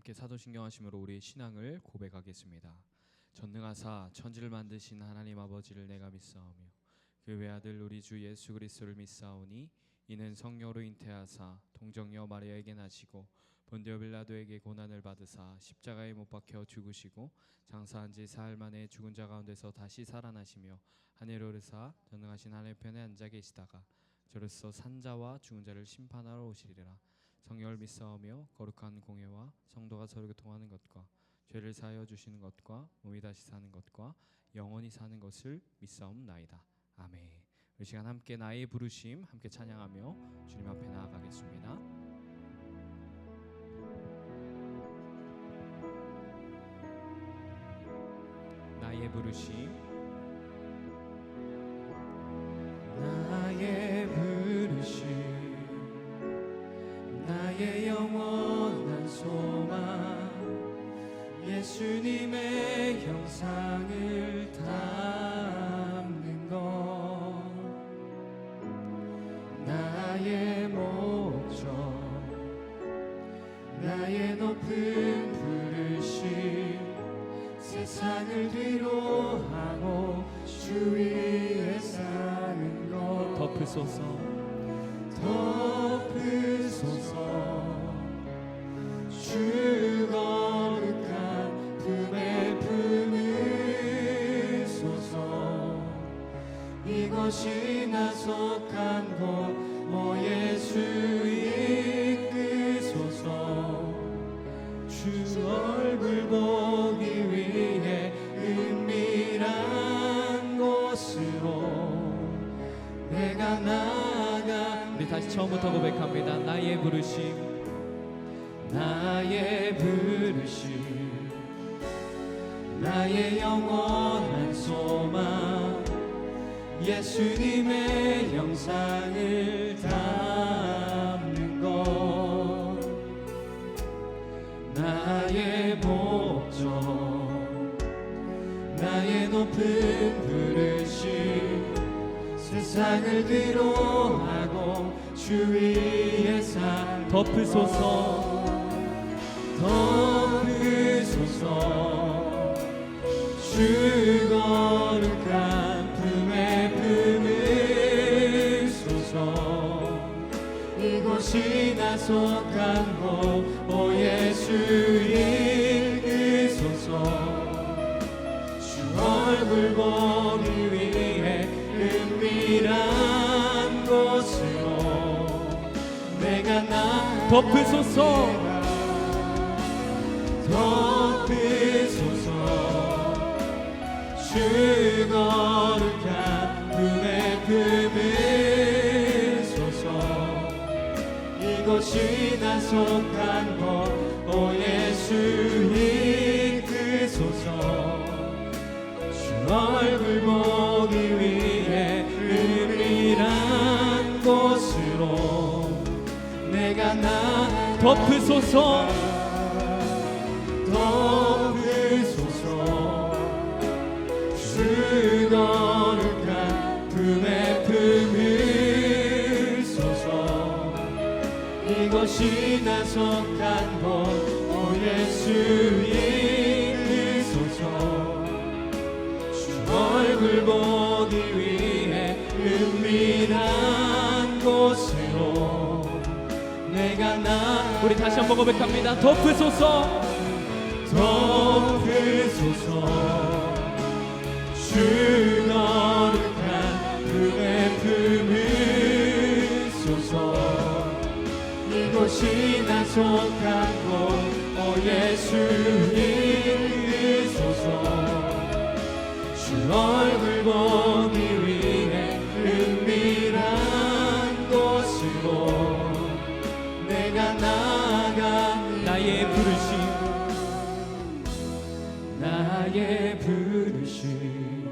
함께 사도신경하심으로 우리의 신앙을 고백하겠습니다. 전능하사 천지를 만드신 하나님 아버지를 내가 믿사오며 그 외아들 우리 주 예수 그리스도를 믿사오니 이는 성령으로 잉태하사 동정녀 마리아에게 나시고 본디오 빌라도에게 고난을 받으사 십자가에 못 박혀 죽으시고 장사한 지 사흘 만에 죽은 자 가운데서 다시 살아나시며 하늘에 오르사 전능하신 하나님 편에 앉아 계시다가 저로서 산자와 죽은 자를 심판하러 오시리라. 성령을 믿사오며 거룩한 공회와 성도가 서로 교통하는 것과 죄를 사하여 주시는 것과 몸이 다시 사는 것과 영원히 사는 것을 믿사옵나이다. 아멘. 이 시간 함께 나의 부르심 함께 찬양하며 주님 앞에 나아가겠습니다. 나의 부르심, 나의 부르심, 나의 영원한 소망, 예수님의 형상을 담는 것, 나의 목적, 나의 높은 부르심, 세상을 뒤로하고 주 위에 사는 것, 덮으소서 덮으소서. 주 거룩한 품에 품으소서. 이것이 나 속한 곳, 오 예수 이끄소서. 주 얼굴 보기 위해 은밀한 곳으로 내가 나아가. 우리 다시 처음부터 고백합니다. 나의 부르심, 나의 부르심, 나의 영원한 소망, 예수님의 형상을 담는 것, 나의 목적, 나의 높은 부르심, 세상을 뒤로하고 주 위에 살. 덮으소서 덮으소서. 주 거룩한 품에 품으소서. 이곳이 나 속한 곳, 오 예수 이끄소서. 주 얼굴 보기 위해 은밀한 곳으로 내가 나. 덮으소서 덮으소서. 주 거룩한 품에 품으소서. 이곳이 나 속한 곳, 오 예수 이끄소서. 주 얼굴 보기 위해 은밀한 곳으로 내가 나. 덮으소서 덮으소서. 주 거룩한 품에 품으소서. 이것이 나 속한 곳, 오 예수 이끄소서. 주 얼굴 보기 위해 은밀한 곳으로 내가 나. 우리 다시 한번 고백합니다. 덮으소서 덮으소서. 주 거룩한 품에 품으소서. 이곳이 나 속한 곳, 오 예수 이끄소서. 주 얼굴 보기 위해 은밀한 곳으로 내가 나아가. 나의 부르심, 나의 부르심,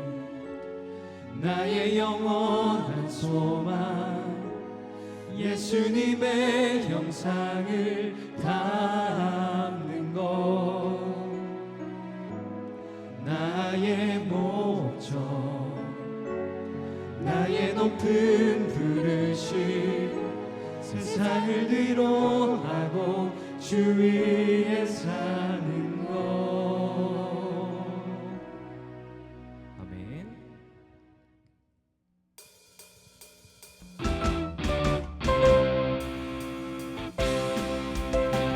나의 영원한 소망, 예수님의 형상을 담는 것, 나의 목적, 나의 높은 부르심, 세상을 뒤로하고 주 위에 사는 것. 아멘.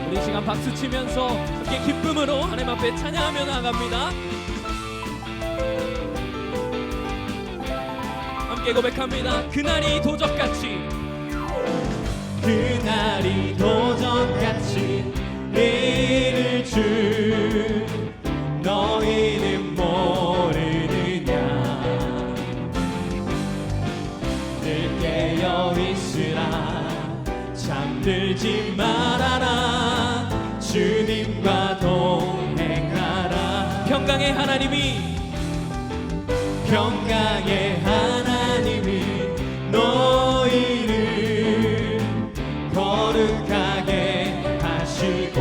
우리 이 시간 박수 치면서 함께 기쁨으로 하나님 앞에 찬양하며 나아갑니다. 함께 고백합니다. 그날이 도적같이, 그날이 도적같이 이를 줄 너희는 모르느냐. 늘 깨어 있으라 잠들지 말아라. 주님과 동행하라. 평강의 하나님이 평강의 하나님이 너희를 거룩하게 하시고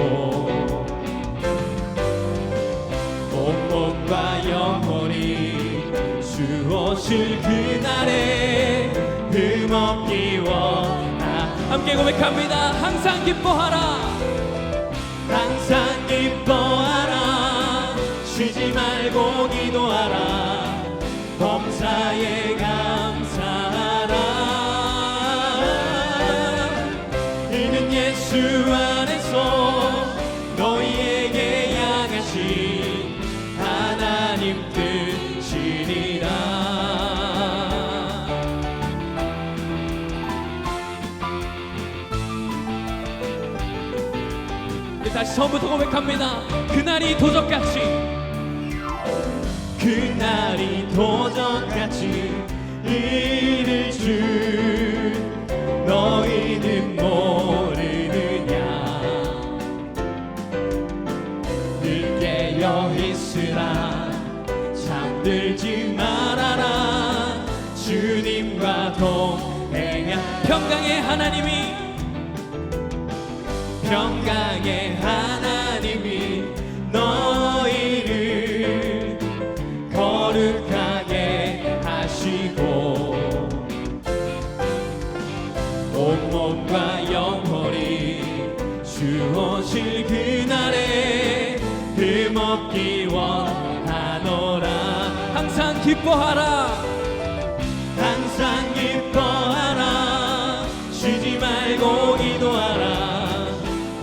온몸과 영혼이 주오실 그날에 흠없기 원하. 함께 고백합니다. 항상 기뻐하라. 항상 기뻐하라. 쉬지 말고 기도하라. 범사에 감사하라. 이는 예수 안에서 너희에게 향하신 하나님 뜻이니라. 다시 처음부터 고백합니다. 그날이 도적같이, 그날이 도적같이 이를 줄 너희는 모르느냐. 늘 깨어 있으라 잠들지 말아라. 주님과 동행하. 평강의 하나님이 평강의 하나님이 너희를 거룩하게 하시고 온몸과 영혼이 주오실 그날에 흠없기 원하노라. 항상 기뻐하라. 항상 기뻐하라. 쉬지 말고 기도하라.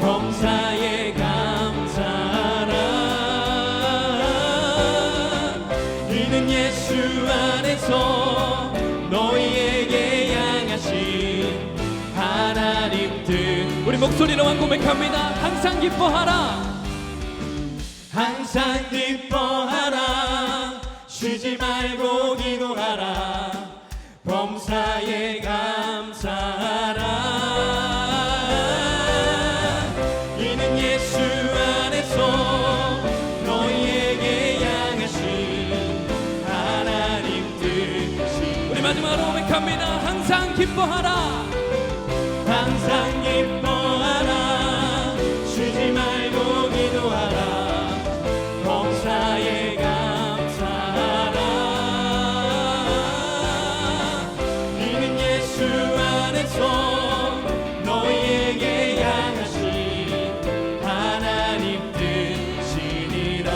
범사에 감사하라. 이는 예수 안에서 너희에게 향하신 하나님 뜻. 우리 목소리로만 고백합니다. 항상 기뻐하라. 항상 기뻐하라. 쉬지 말고 기도하라. 범사에 감사하라. 이는 예수 안에서 너희에게 향하신 하나님 뜻이. 우리 마지막으로 고백합니다. 항상 기뻐하라. 항상 기뻐하라. 쉬지 말고 기도하라. 범사에 감사하라. 이는 예수 안에서 너희에게 향하신 하나님 뜻이니라.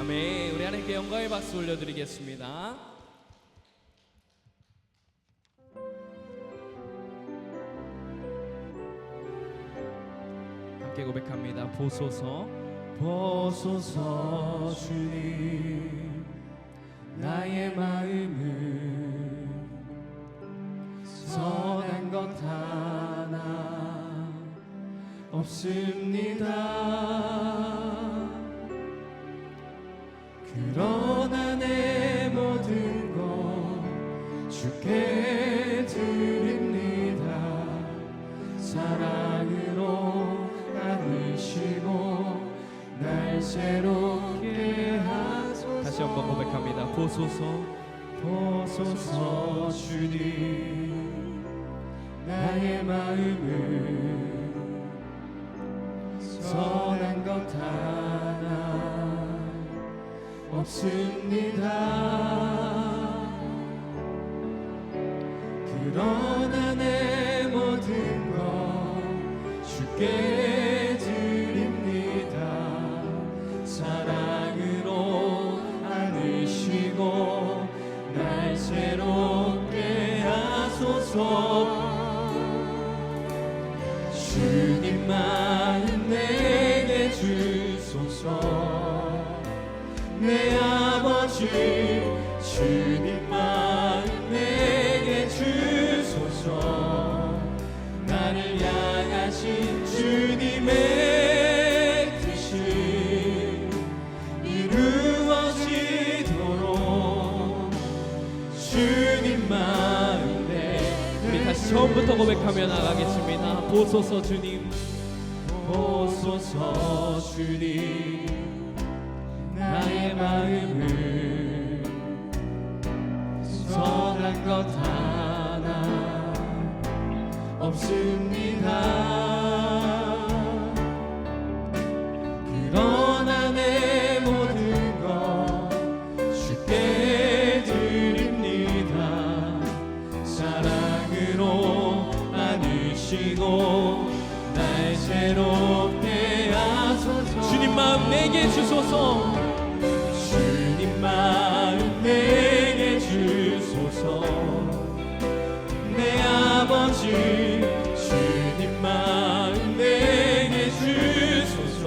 아멘. 우리 하나님께 영광의 박수 올려드리겠습니다. 함께 고백합니다. 보소서, 보소서 주님, 나의 마음은 선한 것 하나 없습니다. 그러나 내 모든 것 주께 드립니다. 사랑으로 안으시고 날 새롭게 하소서. 다시 한번 고백합니다. 보소서, 보소서 주님, 나의 마음은 선한 것 없습니다. 그러나 내 모든 것 주께 드립니다. 사랑으로 안으시고 날 새롭게 하소서. 주님 마음 내게 주소서. 내 아버지 주님 마음 내게 주소서. 나를 향하신 주님의 뜻이 이루어지도록 주님 마음 내게. 우리 다시 처음부터 고백하며 나가겠습니다. 보소서 주님, 보소서 주님, 나의 마음을 선한 것 하나 없습니다. 그러나 내 모든 것 주께 드립니다. 사랑으로 안으시고 날 새롭게 하소서. 주님 마음 내게 주소서. 주님 마음 내게 주소서. 내 아버지 주님 마음 내게 주소서.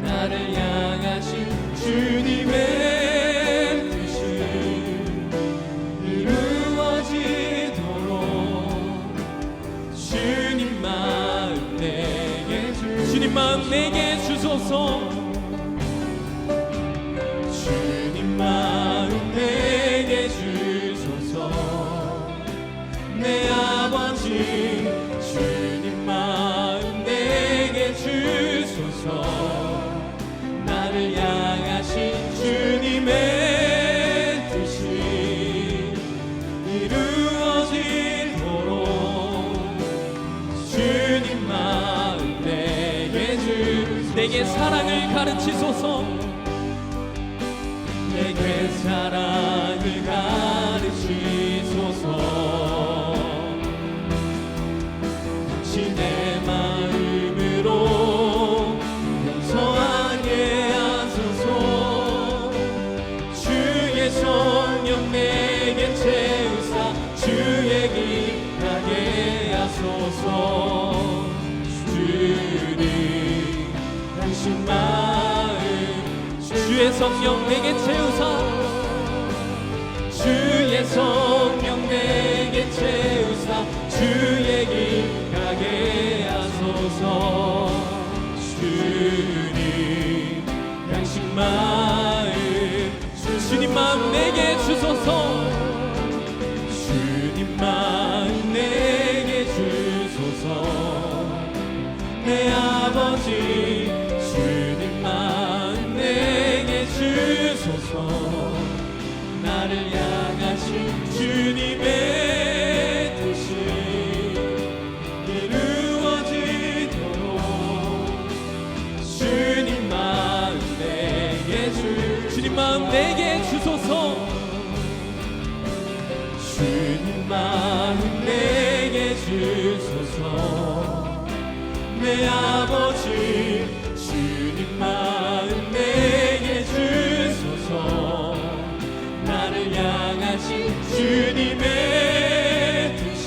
나를 향하신 주님의 뜻이 이루어지도록 주님 마음 내게 주소서. 주님 마음 내게 주소서. 주님 마음 내게 주소서. 내 아버지 주님 마음 내게 주소서. 나를 향하신 주님의 뜻이 이루어지도록 주님 마음 내게 주소서. 내게 사랑을 가르치소서. 내게 사랑을 가르치소서. 당신의 마음으로 용서하게 하소서. 주의 성령 내게 채우사 주의 길 가게 하소서. 주님 당신 마음 주의 성령 내게 채우사. 주의 성령 내게 채우사 주의 길 가게 하소서. 주님 양식 마음 주님 마음 내게 주소서. 주님 마음 내게 주소서. 내 아버지 주님 마음 내게 주소서. 나를 향하신 주님의 뜻이 이루어지도록 주님 마음 내게 주소서. 주님 마음 내게 주소서. 주님 마음 내게 주소서. 내 아버지 주님 마음 내게 주소서. 나를 향하신 주님의 뜻이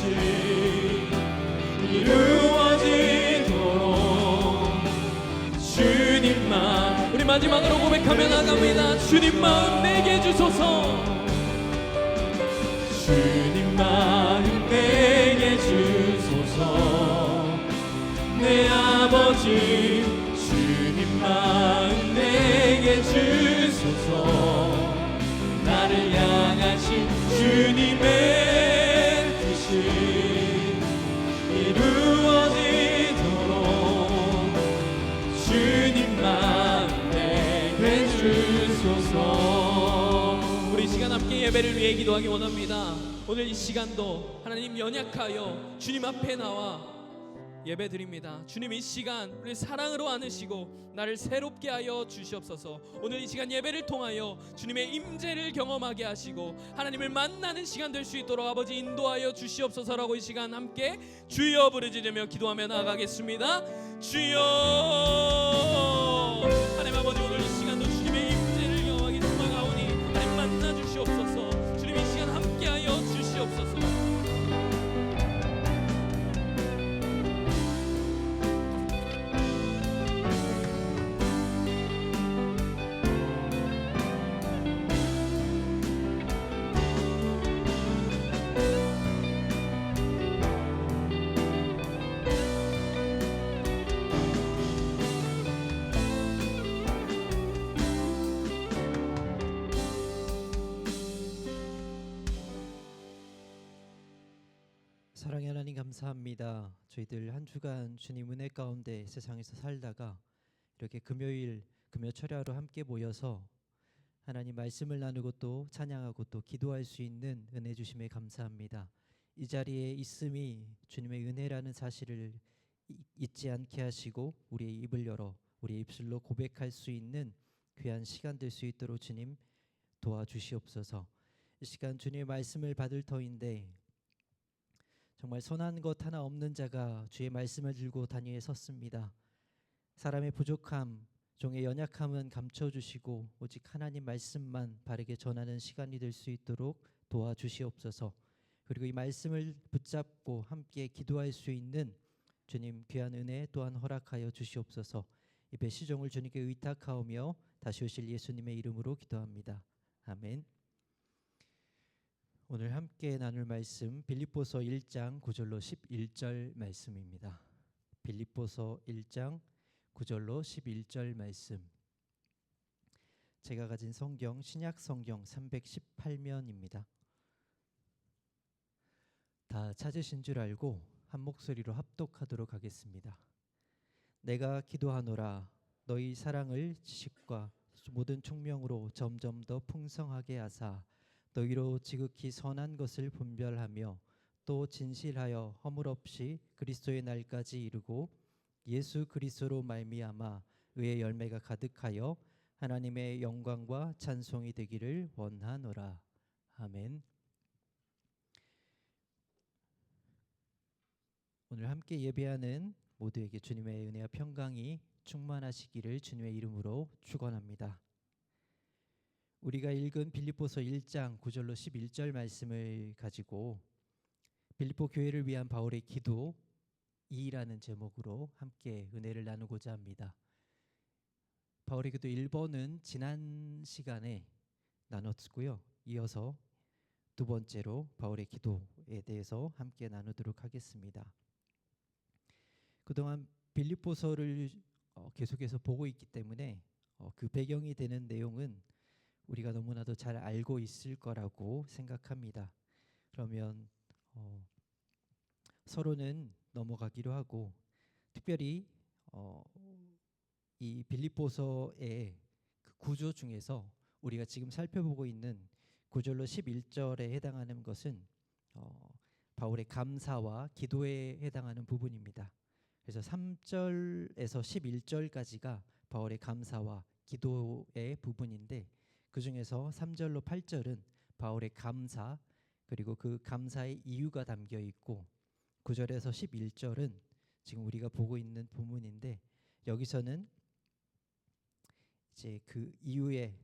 이루어지도록 주님 마음. 우리 마지막으로 고백하며 나갑니다. 주님 마음 내게 주소서. 주님 마음 내게 주소서. 내 아버지 주님 마음 내게 주소서. 나를 향하신 주님의 뜻이 이루어지도록 주님 마음 내게 주소서. 우리 시간 함께 예배를 위해 기도하기 원합니다. 오늘 이 시간도 하나님 연약하여 주님 앞에 나와 예배드립니다. 주님, 이 시간 우리 사랑으로 안으시고 나를 새롭게 하여 주시옵소서. 오늘 이 시간 예배를 통하여 주님의 임재를 경험하게 하시고 하나님을 만나는 시간 될 수 있도록 아버지 인도하여 주시옵소서라고 이 시간 함께 주여 부르짖으며 기도하며 나아가겠습니다. 주여. 하나님 아버지, 오늘 이 시간도 주님의 임재를 경험하기 소망하오니 하나님 만나 주시옵소서. 주님, 이 시간 함께하여 주시옵소서. 사랑의 하나님, 감사합니다. 저희들 한 주간 주님 은혜 가운데 세상에서 살다가 이렇게 금요 철야로 함께 모여서 하나님 말씀을 나누고 또 찬양하고 또 기도할 수 있는 은혜 주심에 감사합니다. 이 자리에 있음이 주님의 은혜라는 사실을 잊지 않게 하시고 우리의 입을 열어 우리의 입술로 고백할 수 있는 귀한 시간 될 수 있도록 주님 도와주시옵소서. 이 시간 주님의 말씀을 받을 터인데 정말 선한 것 하나 없는 자가 주의 말씀을 들고 단위에 섰습니다. 사람의 부족함, 종의 연약함은 감춰주시고 오직 하나님 말씀만 바르게 전하는 시간이 될 수 있도록 도와주시옵소서. 그리고 이 말씀을 붙잡고 함께 기도할 수 있는 주님 귀한 은혜 또한 허락하여 주시옵소서. 입의 시종을 주님께 의탁하오며 다시 오실 예수님의 이름으로 기도합니다. 아멘. 오늘 함께 나눌 말씀 빌립보서 1장 9절로 11절 말씀입니다. 빌립보서 1장 9절로 11절 말씀. 제가 가진 성경 신약 성경 318면입니다. 다 찾으신 줄 알고 한 목소리로 합독하도록 하겠습니다. 내가 기도하노라 너희 사랑을 지식과 모든 총명으로 점점 더 풍성하게 하사 너희로 지극히 선한 것을 분별하며 또 진실하여 허물 없이 그리스도의 날까지 이르고 예수 그리스도로 말미암아 의의 열매가 가득하여 하나님의 영광과 찬송이 되기를 원하노라. 아멘. 오늘 함께 예배하는 모두에게 주님의 은혜와 평강이 충만하시기를 주님의 이름으로 축원합니다. 우리가 읽은 빌립보서 1장 9절로 11절 말씀을 가지고 빌립보 교회를 위한 바울의 기도 2라는 제목으로 함께 은혜를 나누고자 합니다. 바울의 기도 1번은 지난 시간에 나눴고요. 이어서 두 번째로 바울의 기도에 대해서 함께 나누도록 하겠습니다. 그동안 빌립보서를 계속해서 보고 있기 때문에 그 배경이 되는 내용은 우리가 너무나도 잘 알고 있을 거라고 생각합니다. 그러면 서로는 넘어가기로 하고 특별히 이 빌립보서의 그 구조 중에서 우리가 지금 살펴보고 있는 9절로 11절에 해당하는 것은 바울의 감사와 기도에 해당하는 부분입니다. 그래서 3절에서 11절까지가 바울의 감사와 기도의 부분인데 그 중에서 3절로 8절은 바울의 감사 그리고 그 감사의 이유가 담겨 있고 9절에서 11절은 지금 우리가 보고 있는 부분인데 여기서는 이제 그 이유의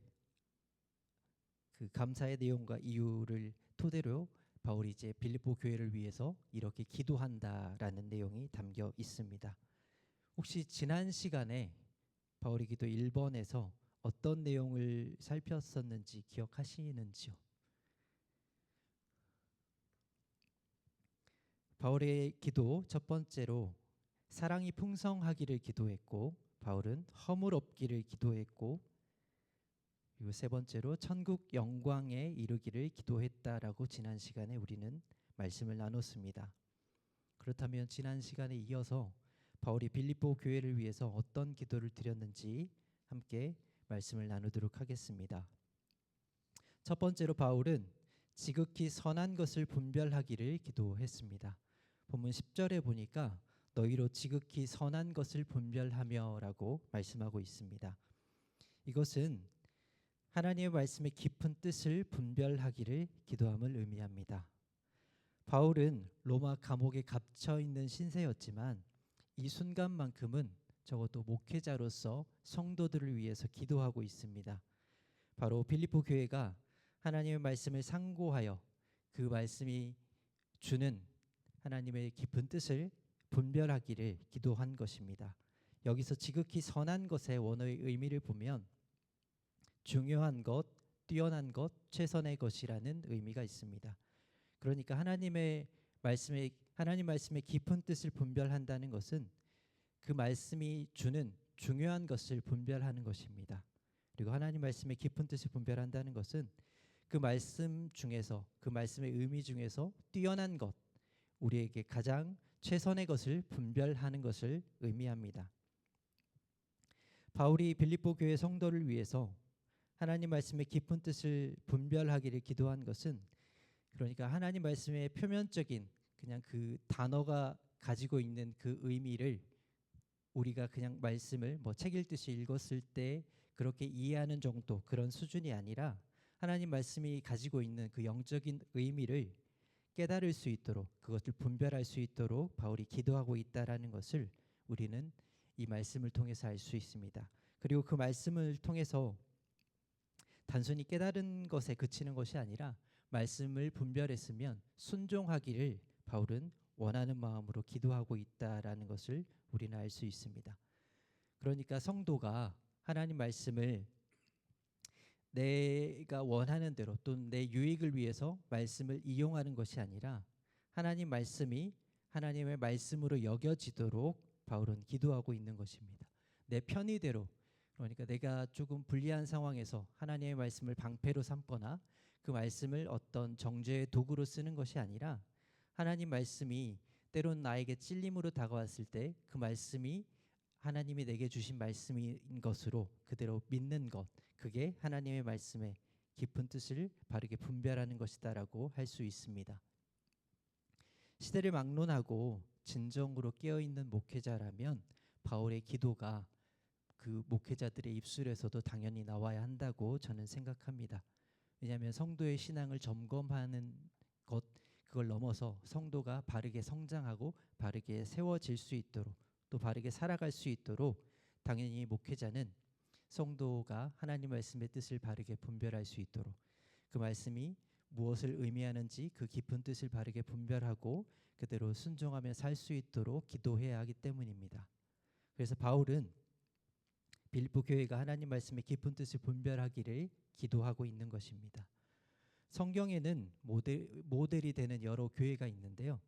그 감사의 내용과 이유를 토대로 바울이 이제 빌립보 교회를 위해서 이렇게 기도한다라는 내용이 담겨 있습니다. 혹시 지난 시간에 바울의 기도 1번에서 어떤 내용을 살폈었는지 기억하시는지요? 바울의 기도 첫 번째로 사랑이 풍성하기를 기도했고 바울은 허물 없기를 기도했고 그리고 세 번째로 천국 영광에 이르기를 기도했다라고 지난 시간에 우리는 말씀을 나눴습니다. 그렇다면 지난 시간에 이어서 바울이 빌립보 교회를 위해서 어떤 기도를 드렸는지 함께 말씀을 나누도록 하겠습니다. 첫 번째로 바울은 지극히 선한 것을 분별하기를 기도했습니다. 본문 10절에 보니까 너희로 지극히 선한 것을 분별하며라고 말씀하고 있습니다. 이것은 하나님의 말씀의 깊은 뜻을 분별하기를 기도함을 의미합니다. 바울은 로마 감옥에 갇혀 있는 신세였지만 이 순간만큼은 적어도 목회자로서 성도들을 위해서 기도하고 있습니다. 바로 빌립보 교회가 하나님의 말씀을 상고하여 그 말씀이 주는 하나님의 깊은 뜻을 분별하기를 기도한 것입니다. 여기서 지극히 선한 것의 원어의 의미를 보면 중요한 것, 뛰어난 것, 최선의 것이라는 의미가 있습니다. 그러니까 하나님 말씀의 깊은 뜻을 분별한다는 것은 그 말씀이 주는 중요한 것을 분별하는 것입니다. 그리고 하나님 말씀의 깊은 뜻을 분별한다는 것은 그 말씀 중에서, 그 말씀의 의미 중에서 뛰어난 것, 우리에게 가장 최선의 것을 분별하는 것을 의미합니다. 바울이 빌립보 교회 성도를 위해서 하나님 말씀의 깊은 뜻을 분별하기를 기도한 것은, 그러니까 하나님 말씀의 표면적인 그냥 그 단어가 가지고 있는 그 의미를 우리가 그냥 말씀을 책 읽듯이 읽었을 때 그렇게 이해하는 정도, 그런 수준이 아니라 하나님 말씀이 가지고 있는 그 영적인 의미를 깨달을 수 있도록, 그것을 분별할 수 있도록 바울이 기도하고 있다라는 것을 우리는 이 말씀을 통해서 알 수 있습니다. 그리고 그 말씀을 통해서 단순히 깨달은 것에 그치는 것이 아니라 말씀을 분별했으면 순종하기를 바울은 원하는 마음으로 기도하고 있다라는 것을 우리는 알 수 있습니다. 그러니까 성도가 하나님 말씀을 내가 원하는 대로 또는 내 유익을 위해서 말씀을 이용하는 것이 아니라 하나님 말씀이 하나님의 말씀으로 여겨지도록 바울은 기도하고 있는 것입니다. 내 편의대로, 그러니까 내가 조금 불리한 상황에서 하나님의 말씀을 방패로 삼거나 그 말씀을 어떤 정죄의 도구로 쓰는 것이 아니라 하나님 말씀이 때론 나에게 찔림으로 다가왔을 때 그 말씀이 하나님이 내게 주신 말씀인 것으로 그대로 믿는 것, 그게 하나님의 말씀의 깊은 뜻을 바르게 분별하는 것이다라고 할 수 있습니다. 시대를 막론하고 진정으로 깨어있는 목회자라면 바울의 기도가 그 목회자들의 입술에서도 당연히 나와야 한다고 저는 생각합니다. 왜냐하면 성도의 신앙을 점검하는 것, 그걸 넘어서 성도가 바르게 성장하고 바르게 세워질 수 있도록 또 바르게 살아갈 수 있도록 당연히 목회자는 성도가 하나님 말씀의 뜻을 바르게 분별할 수 있도록 그 말씀이 무엇을 의미하는지 그 깊은 뜻을 바르게 분별하고 그대로 순종하며 살 수 있도록 기도해야 하기 때문입니다. 그래서 바울은 빌립보 교회가 하나님 말씀의 깊은 뜻을 분별하기를 기도하고 있는 것입니다. 성경에는 모델이 되는 여러 교회가 있는데요.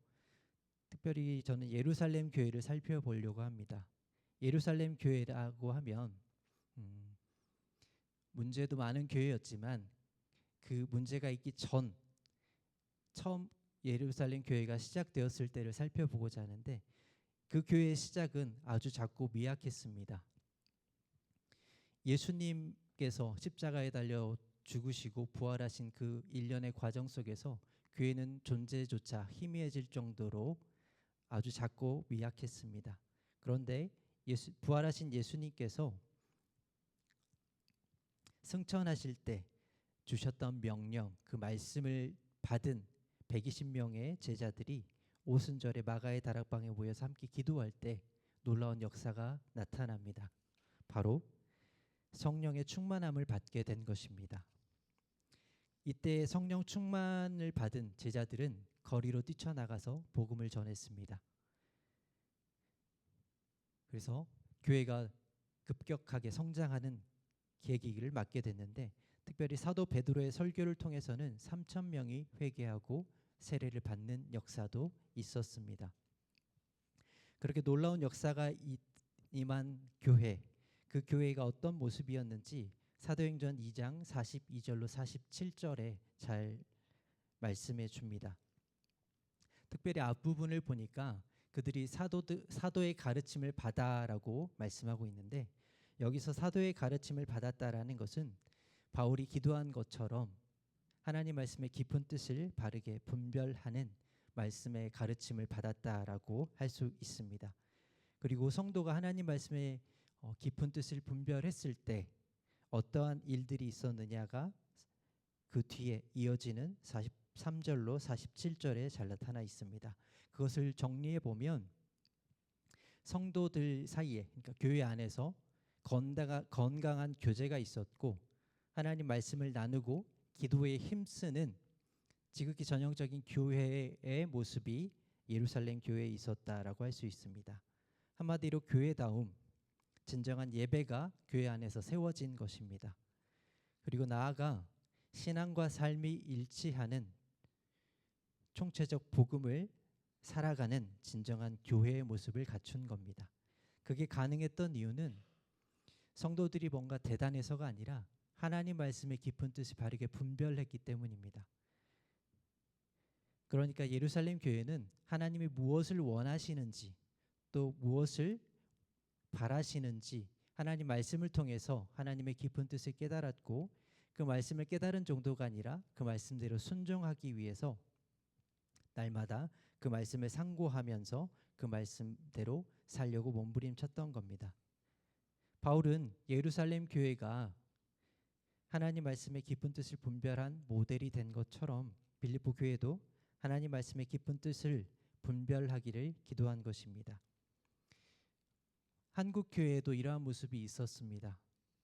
특별히 저는 예루살렘 교회를 살펴보려고 합니다. 예루살렘 교회라고 하면 문제도 많은 교회였지만 그 문제가 있기 전 처음 예루살렘 교회가 시작되었을 때를 살펴보고자 하는데 그 교회의 시작은 아주 작고 미약했습니다. 예수님께서 십자가에 달려 죽으시고 부활하신 그 일련의 과정 속에서 교회는 존재조차 희미해질 정도로 아주 작고 미약했습니다. 그런데 부활하신 예수님께서 승천하실 때 주셨던 명령, 그 말씀을 받은 120명의 제자들이 오순절에 마가의 다락방에 모여서 함께 기도할 때 놀라운 역사가 나타납니다. 바로 성령의 충만함을 받게 된 것입니다. 이때 성령 충만을 받은 제자들은 거리로 뛰쳐나가서 복음을 전했습니다. 그래서 교회가 급격하게 성장하는 계기를 맞게 됐는데 특별히 사도 베드로의 설교를 통해서는 3,000명이 회개하고 세례를 받는 역사도 있었습니다. 그렇게 놀라운 역사가 임한 교회, 그 교회가 어떤 모습이었는지 사도행전 2장 42절로 47절에 잘 말씀해 줍니다. 특별히 앞부분을 보니까 그들이 사도의 가르침을 받아라고 말씀하고 있는데 여기서 사도의 가르침을 받았다라는 것은 바울이 기도한 것처럼 하나님 말씀의 깊은 뜻을 바르게 분별하는 말씀의 가르침을 받았다라고 할 수 있습니다. 그리고 성도가 하나님 말씀의 깊은 뜻을 분별했을 때 어떠한 일들이 있었느냐가 그 뒤에 이어지는 43절로 47절에 잘 나타나 있습니다. 그것을 정리해 보면 성도들 사이에, 그러니까 교회 안에서 건강한 교제가 있었고 하나님 말씀을 나누고 기도에 힘쓰는 지극히 전형적인 교회의 모습이 예루살렘 교회에 있었다라고 할 수 있습니다. 한마디로 교회다움, 진정한 예배가 교회 안에서 세워진 것입니다. 그리고 나아가 신앙과 삶이 일치하는 총체적 복음을 살아가는 진정한 교회의 모습을 갖춘 겁니다. 그게 가능했던 이유는 성도들이 뭔가 대단해서가 아니라 하나님 말씀의 깊은 뜻이 바르게 분별했기 때문입니다. 그러니까 예루살렘 교회는 하나님이 무엇을 원하시는지 또 무엇을 바라시는지 하나님 말씀을 통해서 하나님의 깊은 뜻을 깨달았고 그 말씀을 깨달은 정도가 아니라 그 말씀대로 순종하기 위해서 날마다 그 말씀을 상고하면서 그 말씀대로 살려고 몸부림쳤던 겁니다. 바울은 예루살렘 교회가 하나님 말씀의 깊은 뜻을 분별한 모델이 된 것처럼 빌립보 교회도 하나님 말씀의 깊은 뜻을 분별하기를 기도한 것입니다. 한국 교회에도 이러한 모습이 있었습니다.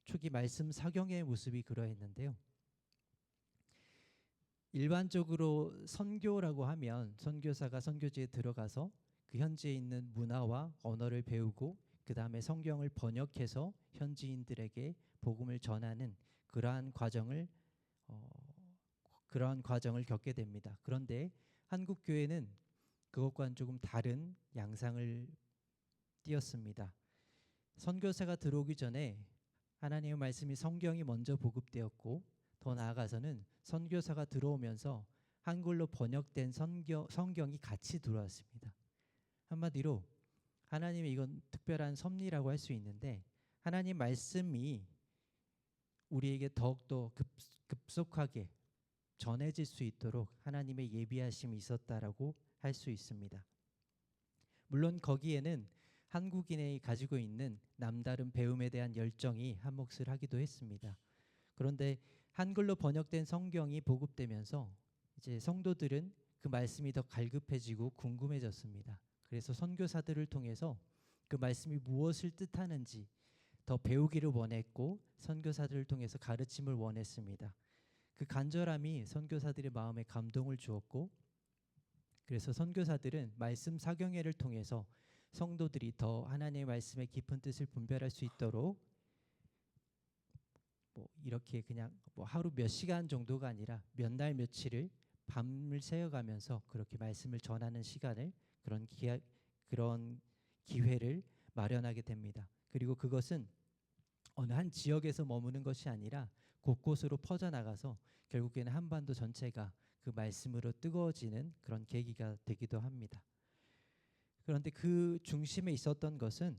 초기 말씀 사경의 모습이 그러했는데요. 일반적으로 선교라고 하면 선교사가 선교지에 들어가서 그 현지에 있는 문화와 언어를 배우고 그 다음에 성경을 번역해서 현지인들에게 복음을 전하는 그러한 과정을 겪게 됩니다. 그런데 한국 교회는 그것과는 조금 다른 양상을 띄었습니다. 선교사가 들어오기 전에 하나님의 말씀이 성경이 먼저 보급되었고 더 나아가서는 선교사가 들어오면서 한글로 번역된 성경이 같이 들어왔습니다. 한마디로 하나님의 이건 특별한 섭리라고 할 수 있는데 하나님 말씀이 우리에게 더욱더 급속하게 전해질 수 있도록 하나님의 예비하심이 있었다라고 할 수 있습니다. 물론 거기에는 한국인이 가지고 있는 남다른 배움에 대한 열정이 한몫을 하기도 했습니다. 그런데 한글로 번역된 성경이 보급되면서 이제 성도들은 그 말씀이 더 갈급해지고 궁금해졌습니다. 그래서 선교사들을 통해서 그 말씀이 무엇을 뜻하는지 더 배우기를 원했고 선교사들을 통해서 가르침을 원했습니다. 그 간절함이 선교사들의 마음에 감동을 주었고 그래서 선교사들은 말씀 사경회를 통해서 성도들이 더 하나님의 말씀의 깊은 뜻을 분별할 수 있도록 이렇게 그냥 하루 몇 시간 정도가 아니라 몇 날 며칠을 밤을 새어가면서 그렇게 말씀을 전하는 시간을 그런 기회를 마련하게 됩니다. 그리고 그것은 어느 한 지역에서 머무는 것이 아니라 곳곳으로 퍼져나가서 결국에는 한반도 전체가 그 말씀으로 뜨거워지는 그런 계기가 되기도 합니다. 그런데 그 중심에 있었던 것은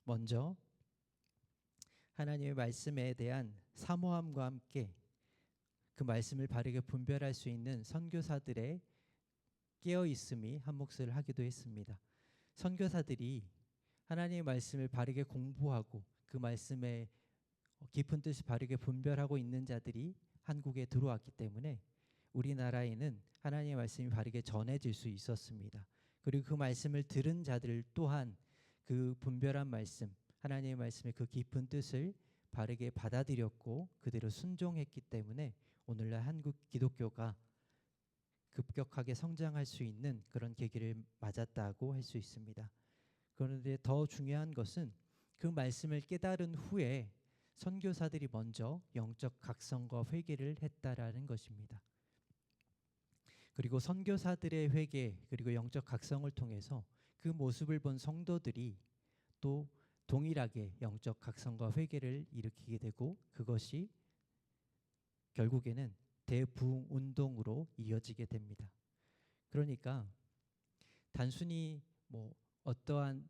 먼저 하나님의 말씀에 대한 사모함과 함께 그 말씀을 바르게 분별할 수 있는 선교사들의 깨어있음이 한몫을 하기도 했습니다. 선교사들이 하나님의 말씀을 바르게 공부하고 그 말씀의 깊은 뜻을 바르게 분별하고 있는 자들이 한국에 들어왔기 때문에 우리나라에는 하나님의 말씀이 바르게 전해질 수 있었습니다. 그리고 그 말씀을 들은 자들 또한 그 분별한 말씀, 하나님의 말씀의 그 깊은 뜻을 바르게 받아들였고 그대로 순종했기 때문에 오늘날 한국 기독교가 급격하게 성장할 수 있는 그런 계기를 맞았다고 할 수 있습니다. 그런데 더 중요한 것은 그 말씀을 깨달은 후에 선교사들이 먼저 영적 각성과 회개를 했다라는 것입니다. 그리고 선교사들의 회개 그리고 영적 각성을 통해서 그 모습을 본 성도들이 또 동일하게 영적 각성과 회개를 일으키게 되고 그것이 결국에는 대부흥 운동으로 이어지게 됩니다. 그러니까 단순히 어떠한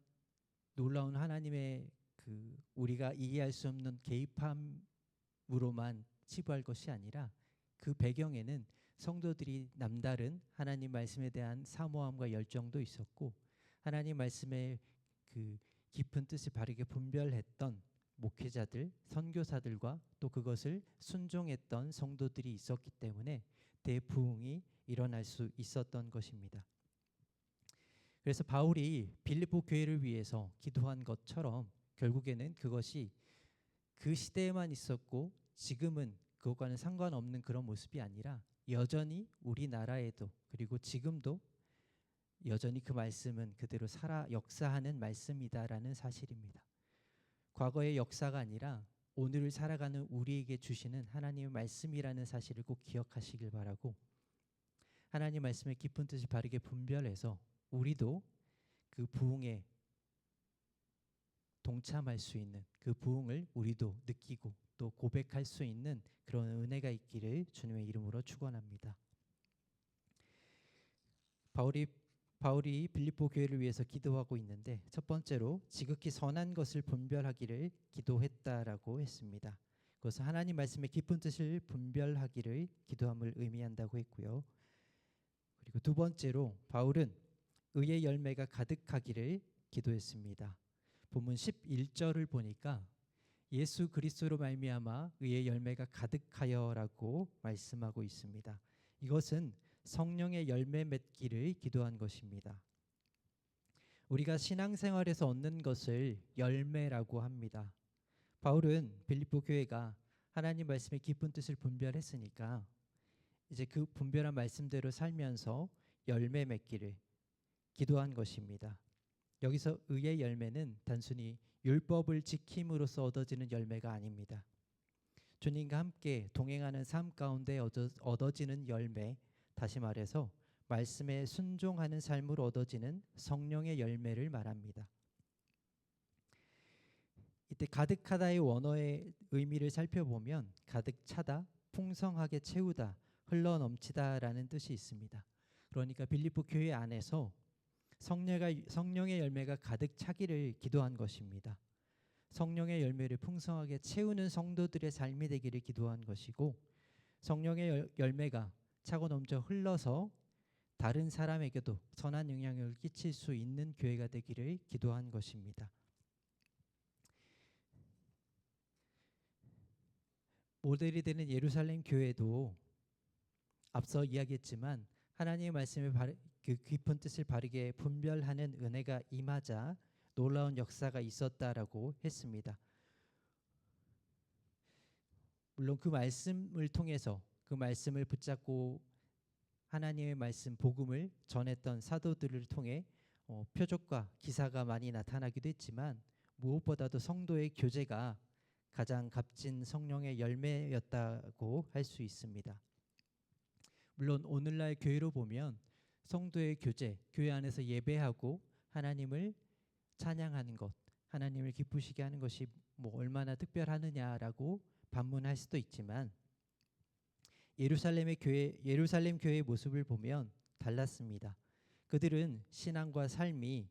놀라운 하나님의 그 우리가 이해할 수 없는 개입함으로만 치부할 것이 아니라 그 배경에는 성도들이 남다른 하나님 말씀에 대한 사모함과 열정도 있었고, 하나님 말씀의 그 깊은 뜻을 바르게 분별했던 목회자들, 선교사들과 또 그것을 순종했던 성도들이 있었기 때문에 대부흥이 일어날 수 있었던 것입니다. 그래서 바울이 빌립보 교회를 위해서 기도한 것처럼 결국에는 그것이 그 시대에만 있었고 지금은 그것과는 상관없는 그런 모습이 아니라 여전히 우리나라에도 그리고 지금도 여전히 그 말씀은 그대로 역사하는 말씀이다라는 사실입니다. 과거의 역사가 아니라 오늘을 살아가는 우리에게 주시는 하나님의 말씀이라는 사실을 꼭 기억하시길 바라고, 하나님 말씀의 깊은 뜻을 바르게 분별해서 우리도 그 부흥에 동참할 수 있는, 그 부흥을 우리도 느끼고 또 고백할 수 있는 그런 은혜가 있기를 주님의 이름으로 축원합니다. 바울이 빌립보 교회를 위해서 기도하고 있는데, 첫 번째로 지극히 선한 것을 분별하기를 기도했다라고 했습니다. 그것은 하나님 말씀의 깊은 뜻을 분별하기를 기도함을 의미한다고 했고요. 그리고 두 번째로 바울은 의의 열매가 가득하기를 기도했습니다. 본문 11절을 보니까 예수 그리스도로 말미암아 의의 열매가 가득하여라고 말씀하고 있습니다. 이것은 성령의 열매 맺기를 기도한 것입니다. 우리가 신앙생활에서 얻는 것을 열매라고 합니다. 바울은 빌립보 교회가 하나님 말씀의 깊은 뜻을 분별했으니까 이제 그 분별한 말씀대로 살면서 열매 맺기를 기도한 것입니다. 여기서 의의 열매는 단순히 율법을 지킴으로써 얻어지는 열매가 아닙니다. 주님과 함께 동행하는 삶 가운데 얻어지는 열매, 다시 말해서 말씀에 순종하는 삶으로 얻어지는 성령의 열매를 말합니다. 이때 가득하다의 원어의 의미를 살펴보면 가득 차다, 풍성하게 채우다, 흘러넘치다라는 뜻이 있습니다. 그러니까 빌립보 교회 안에서 성령의 열매가 가득 차기를 기도한 것입니다. 성령의 열매를 풍성하게 채우는 성도들의 삶이 되기를 기도한 것이고, 성령의 열매가 차고 넘쳐 흘러서 다른 사람에게도 선한 영향을 끼칠 수 있는 교회가 되기를 기도한 것입니다. 모델이 되는 예루살렘 교회도 앞서 이야기했지만 하나님의 말씀의 그 깊은 뜻을 바르게 분별하는 은혜가 임하자 놀라운 역사가 있었다라고 했습니다. 물론 그 말씀을 통해서 그 말씀을 붙잡고 하나님의 말씀 복음을 전했던 사도들을 통해 표적과 기사가 많이 나타나기도 했지만 무엇보다도 성도의 교제가 가장 값진 성령의 열매였다고 할 수 있습니다. 물론 오늘날 교회로 보면 성도의 교제, 교회 안에서 예배하고 하나님을 찬양하는 것, 하나님을 기쁘시게 하는 것이 뭐 얼마나 특별하느냐라고 반문할 수도 있지만 예루살렘 교회의 모습을 보면 달랐습니다. 그들은 신앙과 삶이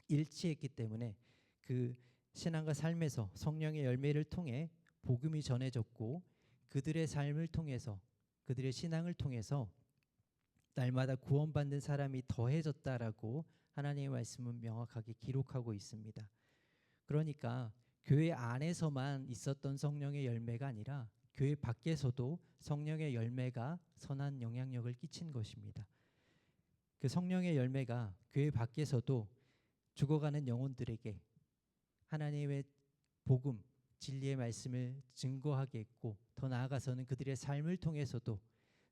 일치했기 때문에 그 신앙과 삶에서 성령의 열매를 통해 복음이 전해졌고, 그들의 삶을 통해서, 그들의 신앙을 통해서 날마다 구원받는 사람이 더해졌다라고 하나님의 말씀은 명확하게 기록하고 있습니다. 그러니까 교회 안에서만 있었던 성령의 열매가 아니라 교회 밖에서도 성령의 열매가 선한 영향력을 끼친 것입니다. 그 성령의 열매가 교회 밖에서도 죽어가는 영혼들에게 하나님의 복음, 진리의 말씀을 증거하게 했고, 더 나아가서는 그들의 삶을 통해서도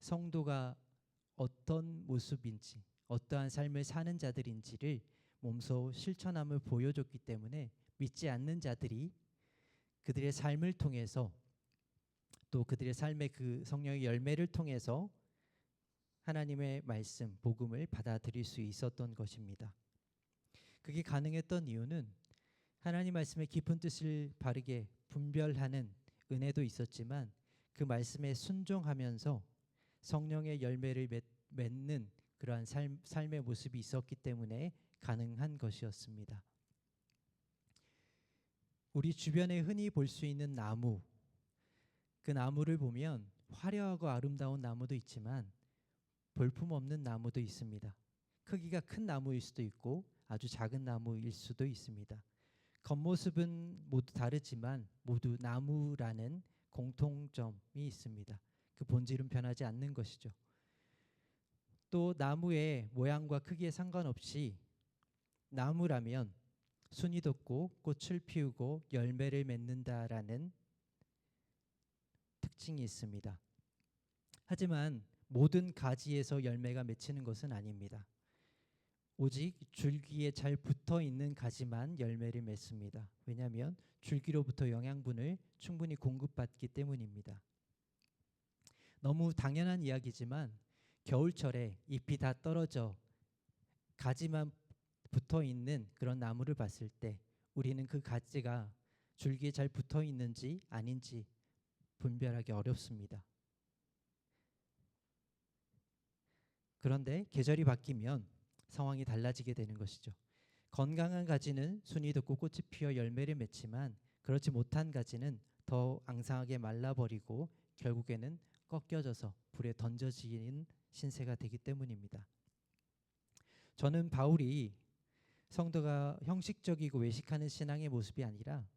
성도가 어떤 모습인지, 어떠한 삶을 사는 자들인지를 몸소 실천함을 보여줬기 때문에 믿지 않는 자들이 그들의 삶을 통해서 또 그들의 삶의 그 성령의 열매를 통해서 하나님의 말씀, 복음을 받아들일 수 있었던 것입니다. 그게 가능했던 이유는 하나님 말씀의 깊은 뜻을 바르게 분별하는 은혜도 있었지만 그 말씀에 순종하면서 성령의 열매를 맺는 그러한 삶의 모습이 있었기 때문에 가능한 것이었습니다. 우리 주변에 흔히 볼 수 있는 나무, 그 나무를 보면 화려하고 아름다운 나무도 있지만 볼품없는 나무도 있습니다. 크기가 큰 나무일 수도 있고 아주 작은 나무일 수도 있습니다. 겉모습은 모두 다르지만 모두 나무라는 공통점이 있습니다. 그 본질은 변하지 않는 것이죠. 또 나무의 모양과 크기에 상관없이 나무라면 순이 돋고 꽃을 피우고 열매를 맺는다라는 특징이 있습니다. 하지만 모든 가지에서 열매가 맺히는 것은 아닙니다. 오직 줄기에 잘 붙어 있는 가지만 열매를 맺습니다. 왜냐하면 줄기로부터 영양분을 충분히 공급받기 때문입니다. 너무 당연한 이야기지만 겨울철에 잎이 다 떨어져 가지만 붙어 있는 그런 나무를 봤을 때 우리는 그 가지가 줄기에 잘 붙어 있는지 아닌지 분별하기 어렵습니다. 그런데 계절이 바뀌면 상황이 달라지게 되는 것이죠. 건강한 가지는 순이 돋고 꽃이 피어 열매를 맺지만 그렇지 못한 가지는 더 앙상하게 말라버리고 결국에는 꺾여져서 불에 던져지는 신세가 되기 때문입니다. 저는 바울이 성도가 형식적이고 외식하는 신앙의 모습이 아니라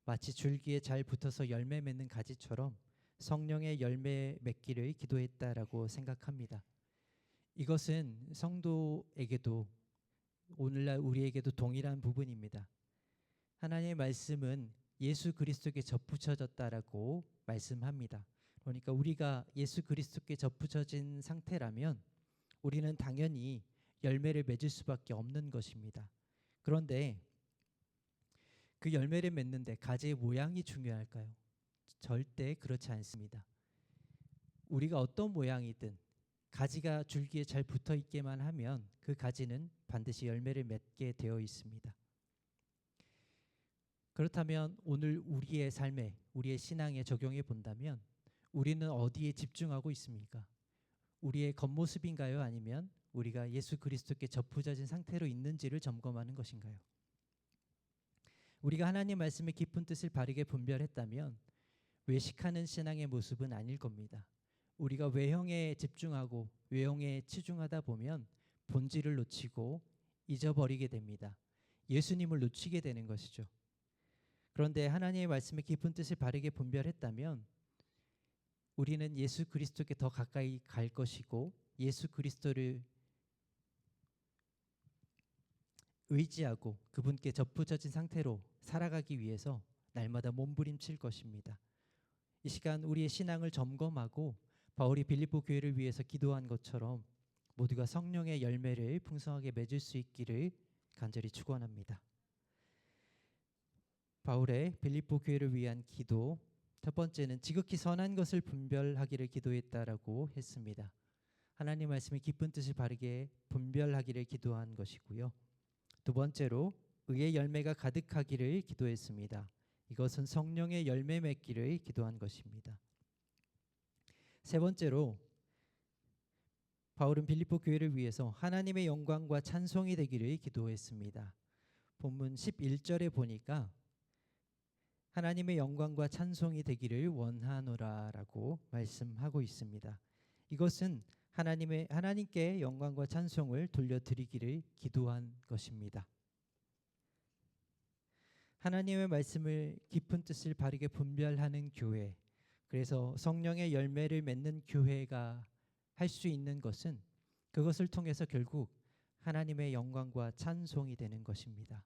마치 줄기에 잘 붙어서 열매 맺는 가지처럼 성령의 열매 맺기를 기도했다라고 생각합니다. 이것은 성도에게도 오늘날 우리에게도 동일한 부분입니다. 하나님의 말씀은 예수 그리스도께 접붙여졌다라고 말씀합니다. 그러니까 우리가 예수 그리스도께 접붙여진 상태라면 우리는 당연히 열매를 맺을 수밖에 없는 것입니다. 그런데 그 열매를 맺는데 가지의 모양이 중요할까요? 절대 그렇지 않습니다. 우리가 어떤 모양이든 가지가 줄기에 잘 붙어 있게만 하면 그 가지는 반드시 열매를 맺게 되어 있습니다. 그렇다면 오늘 우리의 삶에, 우리의 신앙에 적용해 본다면 우리는 어디에 집중하고 있습니까? 우리의 겉모습인가요? 아니면 우리가 예수 그리스도께 접붙여진 상태로 있는지를 점검하는 것인가요? 우리가 하나님 말씀의 깊은 뜻을 바르게 분별했다면 외식하는 신앙의 모습은 아닐 겁니다. 우리가 외형에 집중하고 외형에 치중하다 보면 본질을 놓치고 잊어버리게 됩니다. 예수님을 놓치게 되는 것이죠. 그런데 하나님의 말씀의 깊은 뜻을 바르게 분별했다면 우리는 예수 그리스도께 더 가까이 갈 것이고 예수 그리스도를 의지하고 그분께 접붙여진 상태로 살아가기 위해서 날마다 몸부림칠 것입니다. 이 시간 우리의 신앙을 점검하고 바울이 빌립보 교회를 위해서 기도한 것처럼 모두가 성령의 열매를 풍성하게 맺을 수 있기를 간절히 축원합니다. 바울의 빌립보 교회를 위한 기도, 첫 번째는 지극히 선한 것을 분별하기를 기도했다라고 했습니다. 하나님 말씀의 깊은 뜻을 바르게 분별하기를 기도한 것이고요. 두 번째로 의의 열매가 가득하기를 기도했습니다. 이것은 성령의 열매 맺기를 기도한 것입니다. 세 번째로 바울은 빌립보 교회를 위해서 하나님의 영광과 찬송이 되기를 기도했습니다. 본문 11절에 보니까 하나님의 영광과 찬송이 되기를 원하노라라고 말씀하고 있습니다. 이것은 하나님께 영광과 찬송을 돌려드리기를 기도한 것입니다. 하나님의 말씀을 깊은 뜻을 바르게 분별하는 교회, 그래서 성령의 열매를 맺는 교회가 할 수 있는 것은 그것을 통해서 결국 하나님의 영광과 찬송이 되는 것입니다.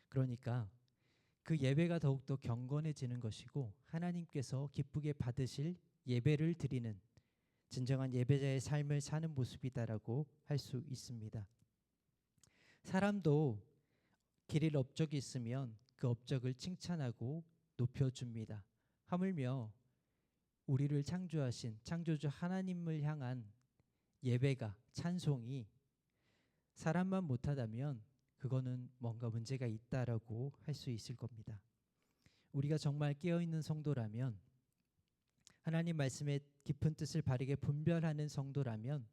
그러니까 그 예배가 더욱더 경건해지는 것이고 하나님께서 기쁘게 받으실 예배를 드리는 진정한 예배자의 삶을 사는 모습이다라고 할 수 있습니다. 사람도 길일 업적이 있으면 그 업적을 칭찬하고 높여줍니다. 하물며 우리를 창조하신 창조주 하나님을 향한 예배가, 찬송이 사람만 못하다면 그거는 뭔가 문제가 있다라고 할 수 있을 겁니다. 우리가 정말 깨어있는 성도라면, 하나님 말씀의 깊은 뜻을 바르게 분별하는 성도라면,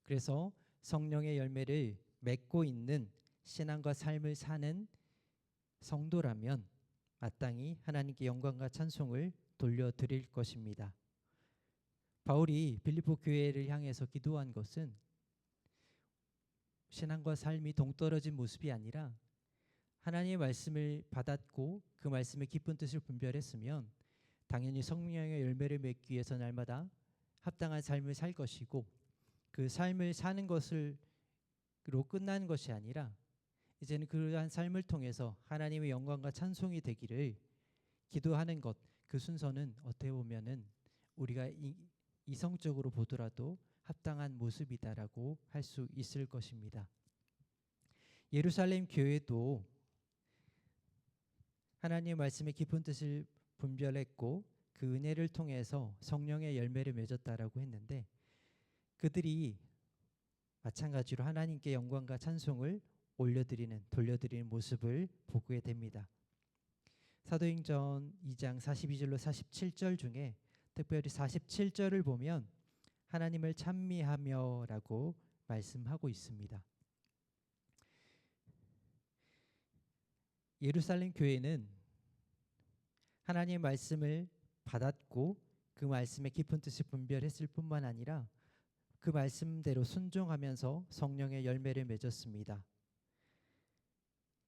그래서 성령의 열매를 맺고 있는 신앙과 삶을 사는 성도라면 마땅히 하나님께 영광과 찬송을 돌려드릴 것입니다. 바울이 빌립보 교회를 향해서 기도한 것은 신앙과 삶이 동떨어진 모습이 아니라 하나님의 말씀을 받았고 그 말씀의 깊은 뜻을 분별했으면 당연히 성령의 열매를 맺기 위해서 날마다 합당한 삶을 살 것이고, 그 삶을 사는 것으로 끝나는 것이 아니라 이제는 그러한 삶을 통해서 하나님의 영광과 찬송이 되기를 기도하는 것, 그 순서는 어떻게 보면은 우리가 이성적으로 보더라도 합당한 모습이다라고 할 수 있을 것입니다. 예루살렘 교회도 하나님의 말씀의 깊은 뜻을 분별했고 그 은혜를 통해서 성령의 열매를 맺었다라고 했는데, 그들이 마찬가지로 하나님께 영광과 찬송을 돌려드리는 모습을 보게 됩니다. 사도행전 2장 42절로 47절 중에 특별히 47절을 보면 하나님을 찬미하며라고 말씀하고 있습니다. 예루살렘 교회는 하나님의 말씀을 받았고 그 말씀의 깊은 뜻을 분별했을 뿐만 아니라 그 말씀대로 순종하면서 성령의 열매를 맺었습니다.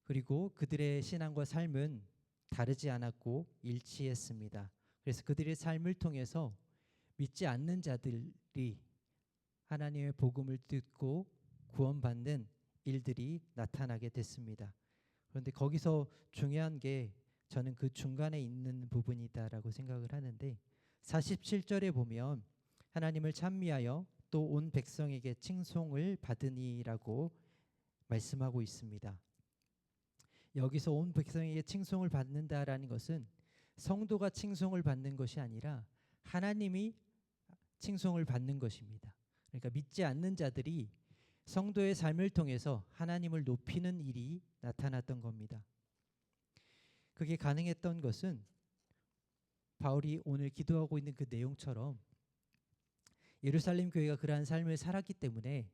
그리고 그들의 신앙과 삶은 다르지 않았고 일치했습니다. 그래서 그들의 삶을 통해서 믿지 않는 자들이 하나님의 복음을 듣고 구원받는 일들이 나타나게 됐습니다. 그런데 거기서 중요한 게 저는 그 중간에 있는 부분이다라고 생각을 하는데, 47절에 보면 하나님을 찬미하여 또 온 백성에게 칭송을 받으니라고 말씀하고 있습니다. 여기서 온 백성에게 칭송을 받는다라는 것은 성도가 칭송을 받는 것이 아니라 하나님이 칭송을 받는 것입니다. 그러니까 믿지 않는 자들이 성도의 삶을 통해서 하나님을 높이는 일이 나타났던 겁니다. 그게 가능했던 것은 바울이 오늘 기도하고 있는 그 내용처럼 예루살렘 교회가 그러한 삶을 살았기 때문에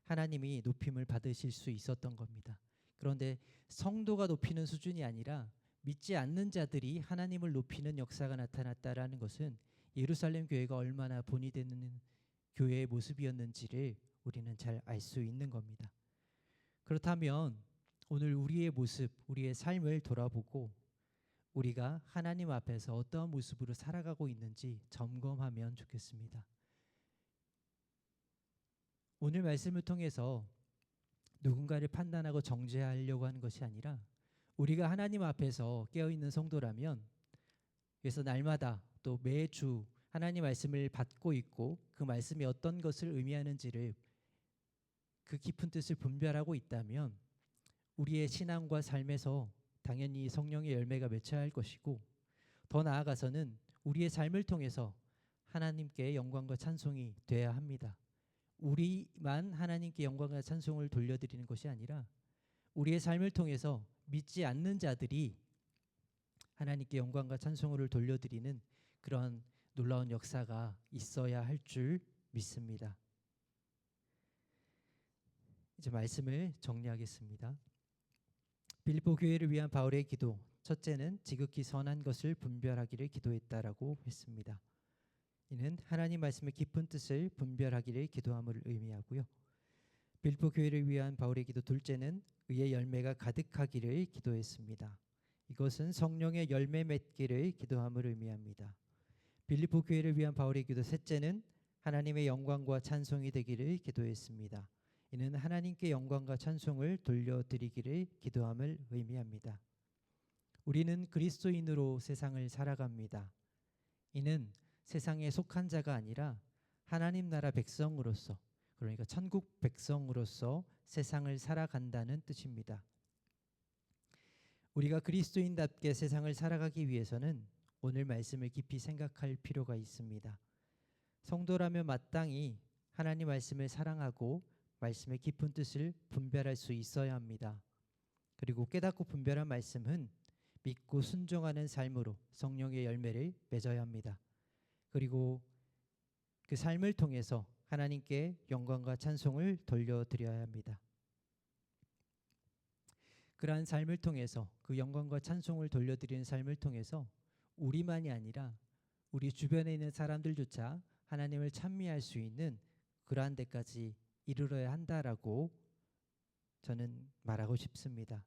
하나님이 높임을 받으실 수 있었던 겁니다. 그런데 성도가 높이는 수준이 아니라 믿지 않는 자들이 하나님을 높이는 역사가 나타났다라는 것은 예루살렘 교회가 얼마나 본이 되는 교회의 모습이었는지를 우리는 잘 알 수 있는 겁니다. 그렇다면 오늘 우리의 모습, 우리의 삶을 돌아보고 우리가 하나님 앞에서 어떠한 모습으로 살아가고 있는지 점검하면 좋겠습니다. 오늘 말씀을 통해서 누군가를 판단하고 정죄하려고 하는 것이 아니라 우리가 하나님 앞에서 깨어있는 성도라면, 그래서 날마다 또 매주 하나님 말씀을 받고 있고 그 말씀이 어떤 것을 의미하는지를 그 깊은 뜻을 분별하고 있다면 우리의 신앙과 삶에서 당연히 성령의 열매가 맺혀야 할 것이고, 더 나아가서는 우리의 삶을 통해서 하나님께 영광과 찬송이 돼야 합니다. 우리만 하나님께 영광과 찬송을 돌려드리는 것이 아니라 우리의 삶을 통해서 믿지 않는 자들이 하나님께 영광과 찬송을 돌려드리는 그런 놀라운 역사가 있어야 할 줄 믿습니다. 이제 말씀을 정리하겠습니다. 빌립보 교회를 위한 바울의 기도, 첫째는 지극히 선한 것을 분별하기를 기도했다라고 했습니다. 이는 하나님 말씀의 깊은 뜻을 분별하기를 기도함을 의미하고요. 빌립보 교회를 위한 바울의 기도, 둘째는 의의 열매가 가득하기를 기도했습니다. 이것은 성령의 열매 맺기를 기도함을 의미합니다. 빌립보 교회를 위한 바울의 기도, 셋째는 하나님의 영광과 찬송이 되기를 기도했습니다. 이는 하나님께 영광과 찬송을 돌려드리기를 기도함을 의미합니다. 우리는 그리스도인으로 세상을 살아갑니다. 이는 세상에 속한 자가 아니라 하나님 나라 백성으로서, 그러니까 천국 백성으로서 세상을 살아간다는 뜻입니다. 우리가 그리스도인답게 세상을 살아가기 위해서는 오늘 말씀을 깊이 생각할 필요가 있습니다. 성도라면 마땅히 하나님 말씀을 사랑하고 말씀의 깊은 뜻을 분별할 수 있어야 합니다. 그리고 깨닫고 분별한 말씀은 믿고 순종하는 삶으로 성령의 열매를 맺어야 합니다. 그리고 그 삶을 통해서 하나님께 영광과 찬송을 돌려드려야 합니다. 그러한 삶을 통해서, 그 영광과 찬송을 돌려드리는 삶을 통해서 우리만이 아니라 우리 주변에 있는 사람들조차 하나님을 찬미할 수 있는 그러한 데까지 이르러야 한다라고 저는 말하고 싶습니다.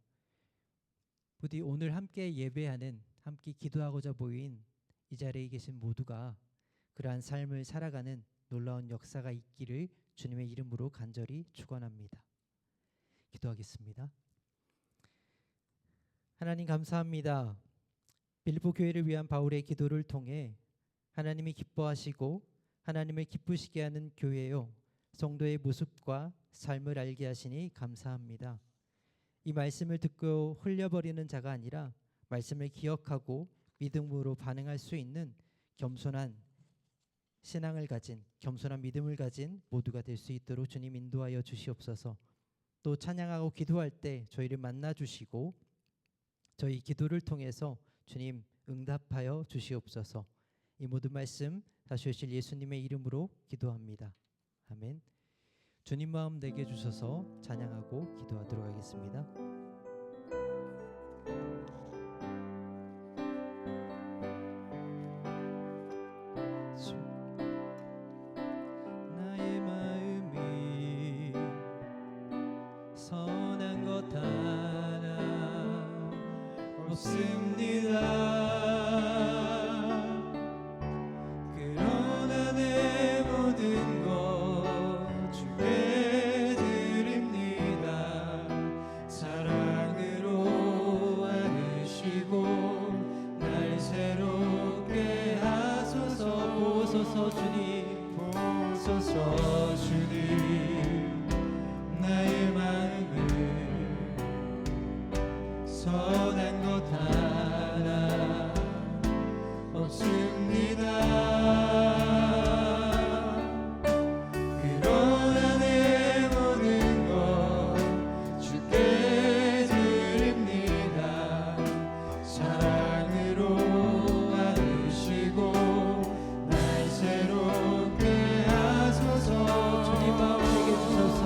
부디 오늘 함께 예배하는, 함께 기도하고자 모인 이 자리에 계신 모두가 그러한 삶을 살아가는 놀라운 역사가 있기를 주님의 이름으로 간절히 축원합니다. 기도하겠습니다. 하나님 감사합니다. 빌립보 교회를 위한 바울의 기도를 통해 하나님이 기뻐하시고 하나님을 기쁘시게 하는 교회요, 성도의 모습과 삶을 알게 하시니 감사합니다. 이 말씀을 듣고 흘려버리는 자가 아니라 말씀을 기억하고 믿음으로 반응할 수 있는 겸손한 신앙을 가진, 겸손한 믿음을 가진 모두가 될 수 있도록 주님 인도하여 주시옵소서. 또 찬양하고 기도할 때 저희를 만나 주시고 저희 기도를 통해서 주님 응답하여 주시옵소서. 이 모든 말씀 다시 오실 예수님의 이름으로 기도합니다. 아멘. 주님 마음 내게 주셔서 찬양하고 기도하도록 하겠습니다. 나의 마음이 선한 것 하나 없습니다. 그러나 내 모든 것 주께 드립니다. 사랑으로 안으시고 날 새롭게 하소서. 보소서 주님, 보소서 주님. 나의 마음을 선한 것 하나 없습니다. 그러나 내 모든 것 주께 드립니다. 사랑으로 안으시고 날 새롭게 하소서. 주님 마음 내게 주소서.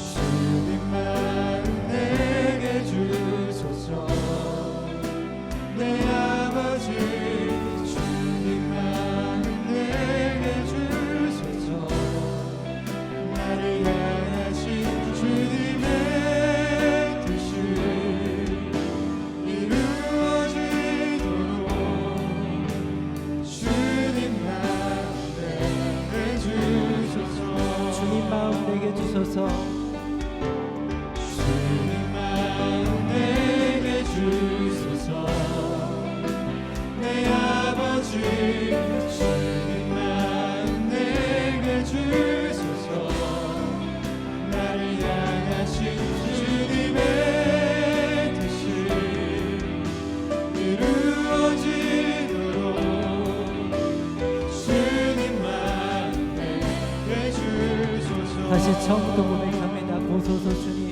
주님 마음 내게 주소서. 내 아버지 주님 마음 내게 주소서. 나를 향하신 주님의 뜻이 이루어지도록 주님 마음 내게 주소서. 주님 마음 내게 주소서. 주님 마음 내게 주소서. 내 아버지 주님 마음 내게 주소서. 나를 향하신 주님의 뜻이 이루어지도록 주님 마음 내게 주소서. 다시 처음부터 고백합니다. 보소서 주님,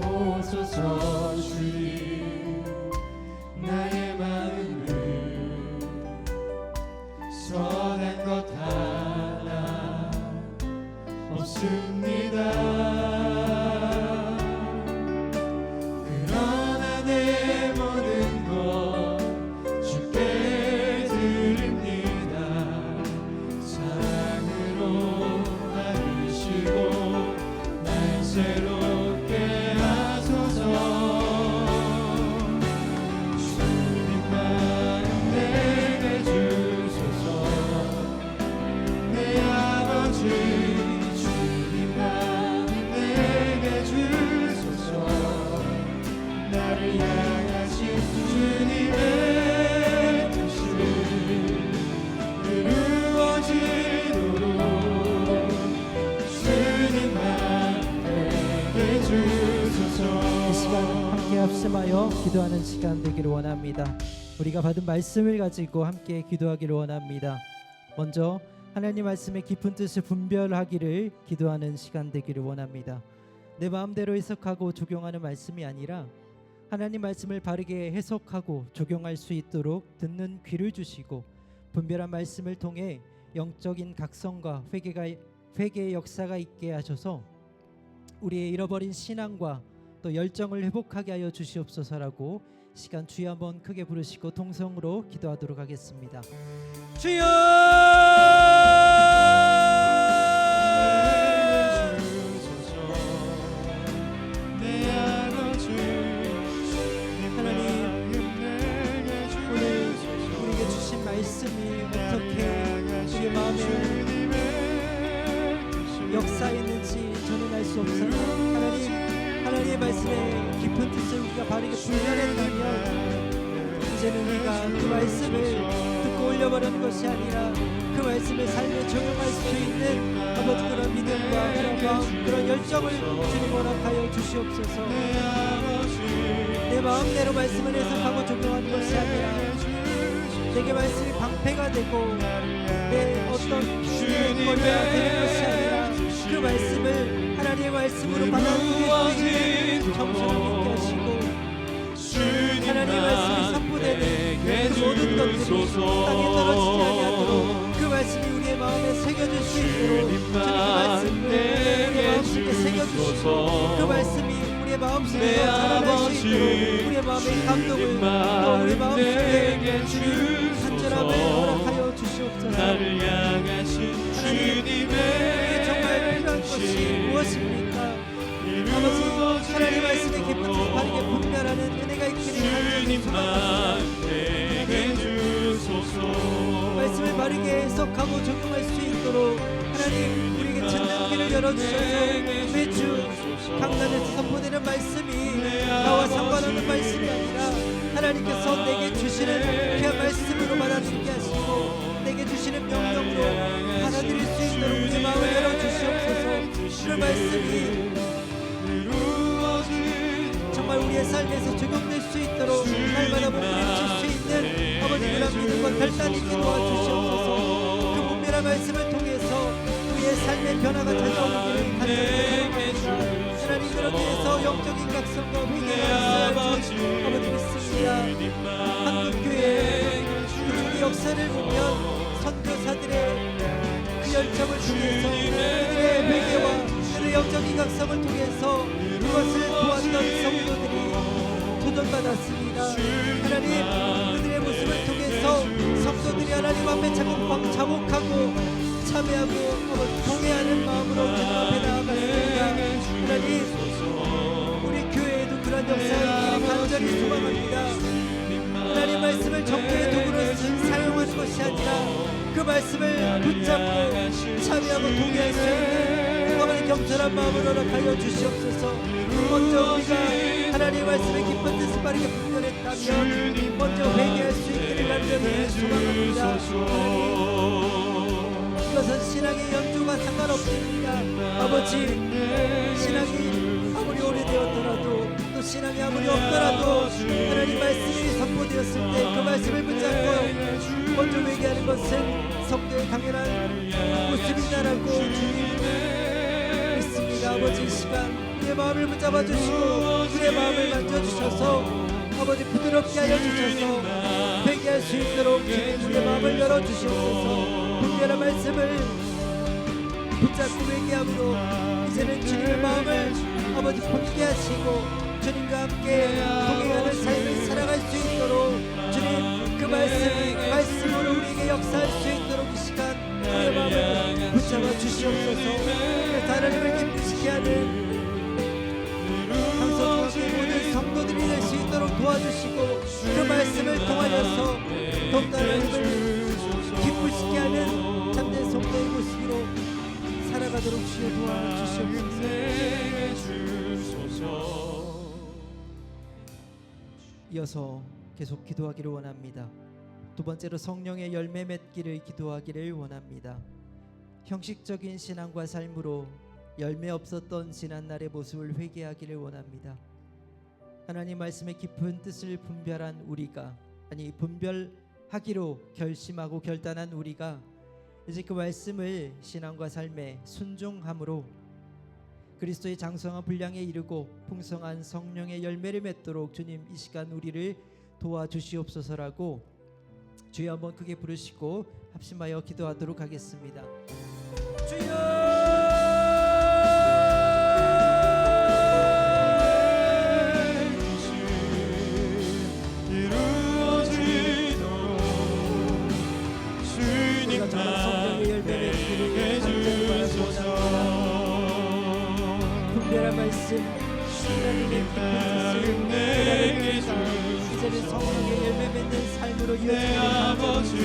보소서 주님. 나의 마음을 선한 것 하나 없습니다. 그러나 내 모든 것 주께 드립니다. 사랑으로 안으시고 날 새롭게 하소서. 주님 마음 내게 주소서. 내 아버지 주님 마음 내게 주소서. 나를 향하신 주님의 뜻이 이루어지도록 주님 마음 내게 주소서. 이 시간 함께 합심하여 기도하는 시간 되기를 원합니다. 우리가 받은 말씀을 가지고 함께 기도하기를 원합니다. 먼저 하나님 말씀의 깊은 뜻을 분별하기를 기도하는 시간 되기를 원합니다. 내 마음대로 해석하고 적용하는 말씀이 아니라 하나님 말씀을 바르게 해석하고 적용할 수 있도록 듣는 귀를 주시고 분별한 말씀을 통해 영적인 각성과 회개의 역사가 있게 하셔서 우리의 잃어버린 신앙과 또 열정을 회복하게 하여 주시옵소서라고 시간 주여 한번 크게 부르시고 통성으로 기도하도록 하겠습니다. 주여! 역사했는지 저는 알 수 없으나 하나님의 말씀에 깊은 뜻을 우리가 바르게 분별했다면 이제는 우리가 그 말씀을 듣고 올려버리는 것이 아니라 그 말씀을 삶에 적용할 수 있는 아버지 그런 믿음과 그런 마음 그런 열정을 주님 허락하여 주시옵소서. 내 마음대로 말씀을 해석하고 적용하는 것이 아니라 내게 말씀이 방패가 되고 내 어떤 핑계거리가 되는 것이 아니라 그 말씀을 하나님의 말씀으로 받아들일 수 있는 정신을 믿게 하시고 하나님의 말씀이 선포되는 그 모든 것들이 땅에 떨어지지 아니하도록 그 말씀이 우리의 마음에 새겨질 수 있도록 주님 그 말씀을 우리의 마음속에 새겨주시고 그 말씀이 우리의 마음속에서 자라날 수 있도록 우리의 마음의 감동을 또 우리 마음속에 주님 간절함을 허락하여 주시옵소서. 하나님 우리에게 정말 필요한 것이 무엇입니까? 아버지 하나님 말씀에 깊은 뜻 바르게 분별하는 은혜가 있기를 간절히 소망합니다. 말씀을 바르게 해석하고 적용할 수 있도록 하나님 우리에게 듣는 귀를 열어주셔서 매주 강단에서 선포되는 말씀이 나와 상관없는 말씀이 아니라 하나님께서 내게 주시는 귀한 말씀으로 받아들이게 하시고 내게 주시는 명령으로 받아들일 수 있도록 우리의 마음을 열어주시옵소서. 그 말씀이 정말 우리의 삶에서 적용될 수 있도록 날마다 몸부림칠 수 있는 아버지 그런 믿음과 결단이 있게 도와주시옵소서. 그 분별한 말씀을 통해서 우리의 삶의 변화가 찾아오기를 간절히 소망합니다. 하나님 그렇게 해서 영적인 각성과 회개가 있어야지 아버지 믿습니다. 한국교회 그 역사를 보면 선교사들의 그 열정을 통해서 그들의 회개와 그들의 영적인 각성을 통해서 그것을 보았던 성도들이 도전받았습니다. 하나님 그들의 모습을 통해서 성도들이 하나님 앞에 자복하고 참회하고 동의하는 마음으로 주님 앞에 나아갔습니다. 하나님 우리 교회에도 그런 역사가 있기를 간절히 소망합니다. 하나님 말씀을 정죄의 도구로 사용하는 것이 아니라 그 말씀을 붙잡고 참여하고 동의할 수 있는 아버지 겸손한 마음을 허락하여 주시옵소서. 먼저 우리가 하나님의 말씀에 깊은 뜻을 빠르게 분별했다면 먼저 회개할 수 있기를 간절히 소망합니다. 이것은 신앙의 연조가 상관없습니다. 아버지 신앙이 아무리 오래되었더라도 또 신앙이 아무리 없더라도 하나님 말씀이 선포되었을 때 그 말씀을 붙잡고 먼저 회개하는 것은 성도의 당연한 모습이다라고 주님 믿습니다. 아버지 이 시간 우리의 마음을 붙잡아 주시고 우리의 마음을 만져주셔서 아버지 부드럽게 하여 주셔서 회개할 수 있도록 주님 우리의 마음을 열어주시옵소서. 분별한 말씀을 붙잡고 회개함으로 이제는 주님의 마음을 아버지 품게 하시고 주님과 함께 동행하는 삶을 살아갈 수 있도록 주님 그 말씀으로 우리에게 역사할 수 있도록 이 시간 우리의 마음을 붙잡아 주시옵소서. 하나님을 기쁘시게 하는 강성중학교 모든 성도들이 될 수 있도록 도와주시고 그 말씀을 통하여서 더욱더 하나님을 기쁘시게 하는 참된 성도의 모습으로 살아가도록 주여 도와주시옵소서. 이어서 계속 기도하기를 원합니다. 두 번째로 성령의 열매 맺기를 기도하기를 원합니다. 형식적인 신앙과 삶으로 열매 없었던 지난날의 모습을 회개하기를 원합니다. 하나님 말씀의 깊은 뜻을 분별한 우리가 분별하기로 결심하고 결단한 우리가 이제 그 말씀을 신앙과 삶에 순종함으로 그리스도의 장성한 분량에 이르고 풍성한 성령의 열매를 맺도록 주님 이 시간 우리를 도와주시옵소서라고 주여 한번 크게 부르시고 합심하여 기도하도록 하겠습니다. 주여 말씀 하나님의 깊은 뜻을 이제는 성령의 열매 맺는 삶으로 이어지기를 간절히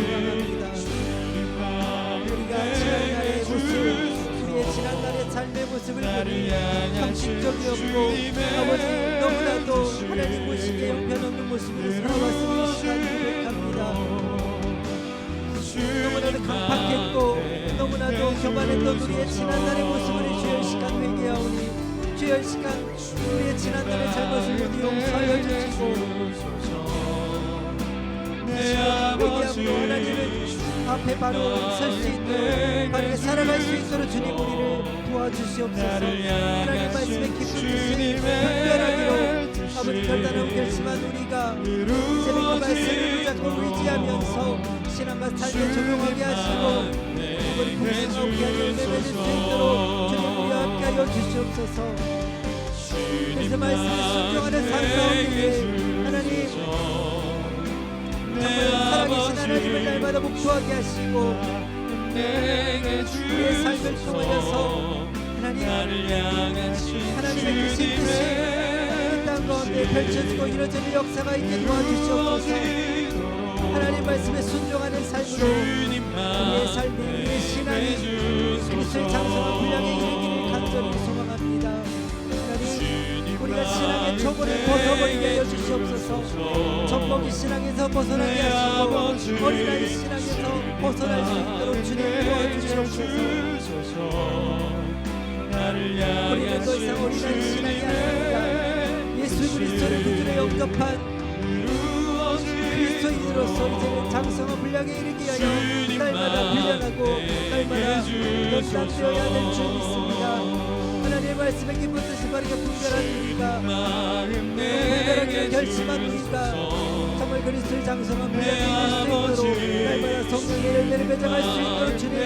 소망합니다. 우리가 지난날의 모습 우리의 지난날의 모습을 보니 형식적이었고 아버지 너무나도 하나님 보시기에 형편없는 모습으로 살아왔음을 이 시간 고백합니다. 너무나도 강팍했고 너무나도 교만했던 우리의 지난날의 모습을 주여 이 시간 회개하오니 주여 이 시간 우리의 지난날의 잘못을 모두 용서하여 주시고 회개함으로 하나님은 앞에 바로 설 수 있도록 바르게 살아갈 수 있도록 주님 우리를 도와주시옵소서. 하나님 말씀에 깊은 뜻을 분별하기로 아버지 결단하고 결심한 우리가 이제는 그 말씀을 붙잡고 의지하면서 신앙과 삶에 적용하게 하시고 아버지 풍성하고 귀한 열매 맺을 수 있도록 주님 우리와 함께하여 주시옵소서. 그래서 말씀에 순종하는 삶 가운데 하나님 정말 살아계신 하나님을 날마다 목도하게 하시고 우리의 삶을 통하여서 하나님의 크신 뜻이 이 땅 가운데 펼쳐지고 이루어지는 역사가 있게 도와주시옵소서. 하나님 말씀에 순종하는 삶으로 우리의 삶이 우리의 신앙이 그리스도의 장성한 분량에 이르기를 간절히 소망합니다. 하나님 우리가 신앙의 초보를 벗어버리게 하여 주시옵소서. 젖먹이 신앙에서 벗어나게 하시고 어린아이 신앙에서 벗어날 수 있도록 주님 도와주시옵소서. 우리는 더 이상 어린아이 신앙이 아닙니다. 예수 그리스도를 구주로 영접한 그리스도인으로서 이제는 장성한 분량에 이르게 하여 날마다 훈련하고 날마다 연장되어야 될 줄 믿습니다. 하나님의 말씀에 깊은 뜻을 바르게 분별한 우리가 분별하기로 결심한 우리가 정말 그리스도의 장성한 분량에 이를 수 있도록 날마다 성령의 열매를 맺어갈 수 있도록 주님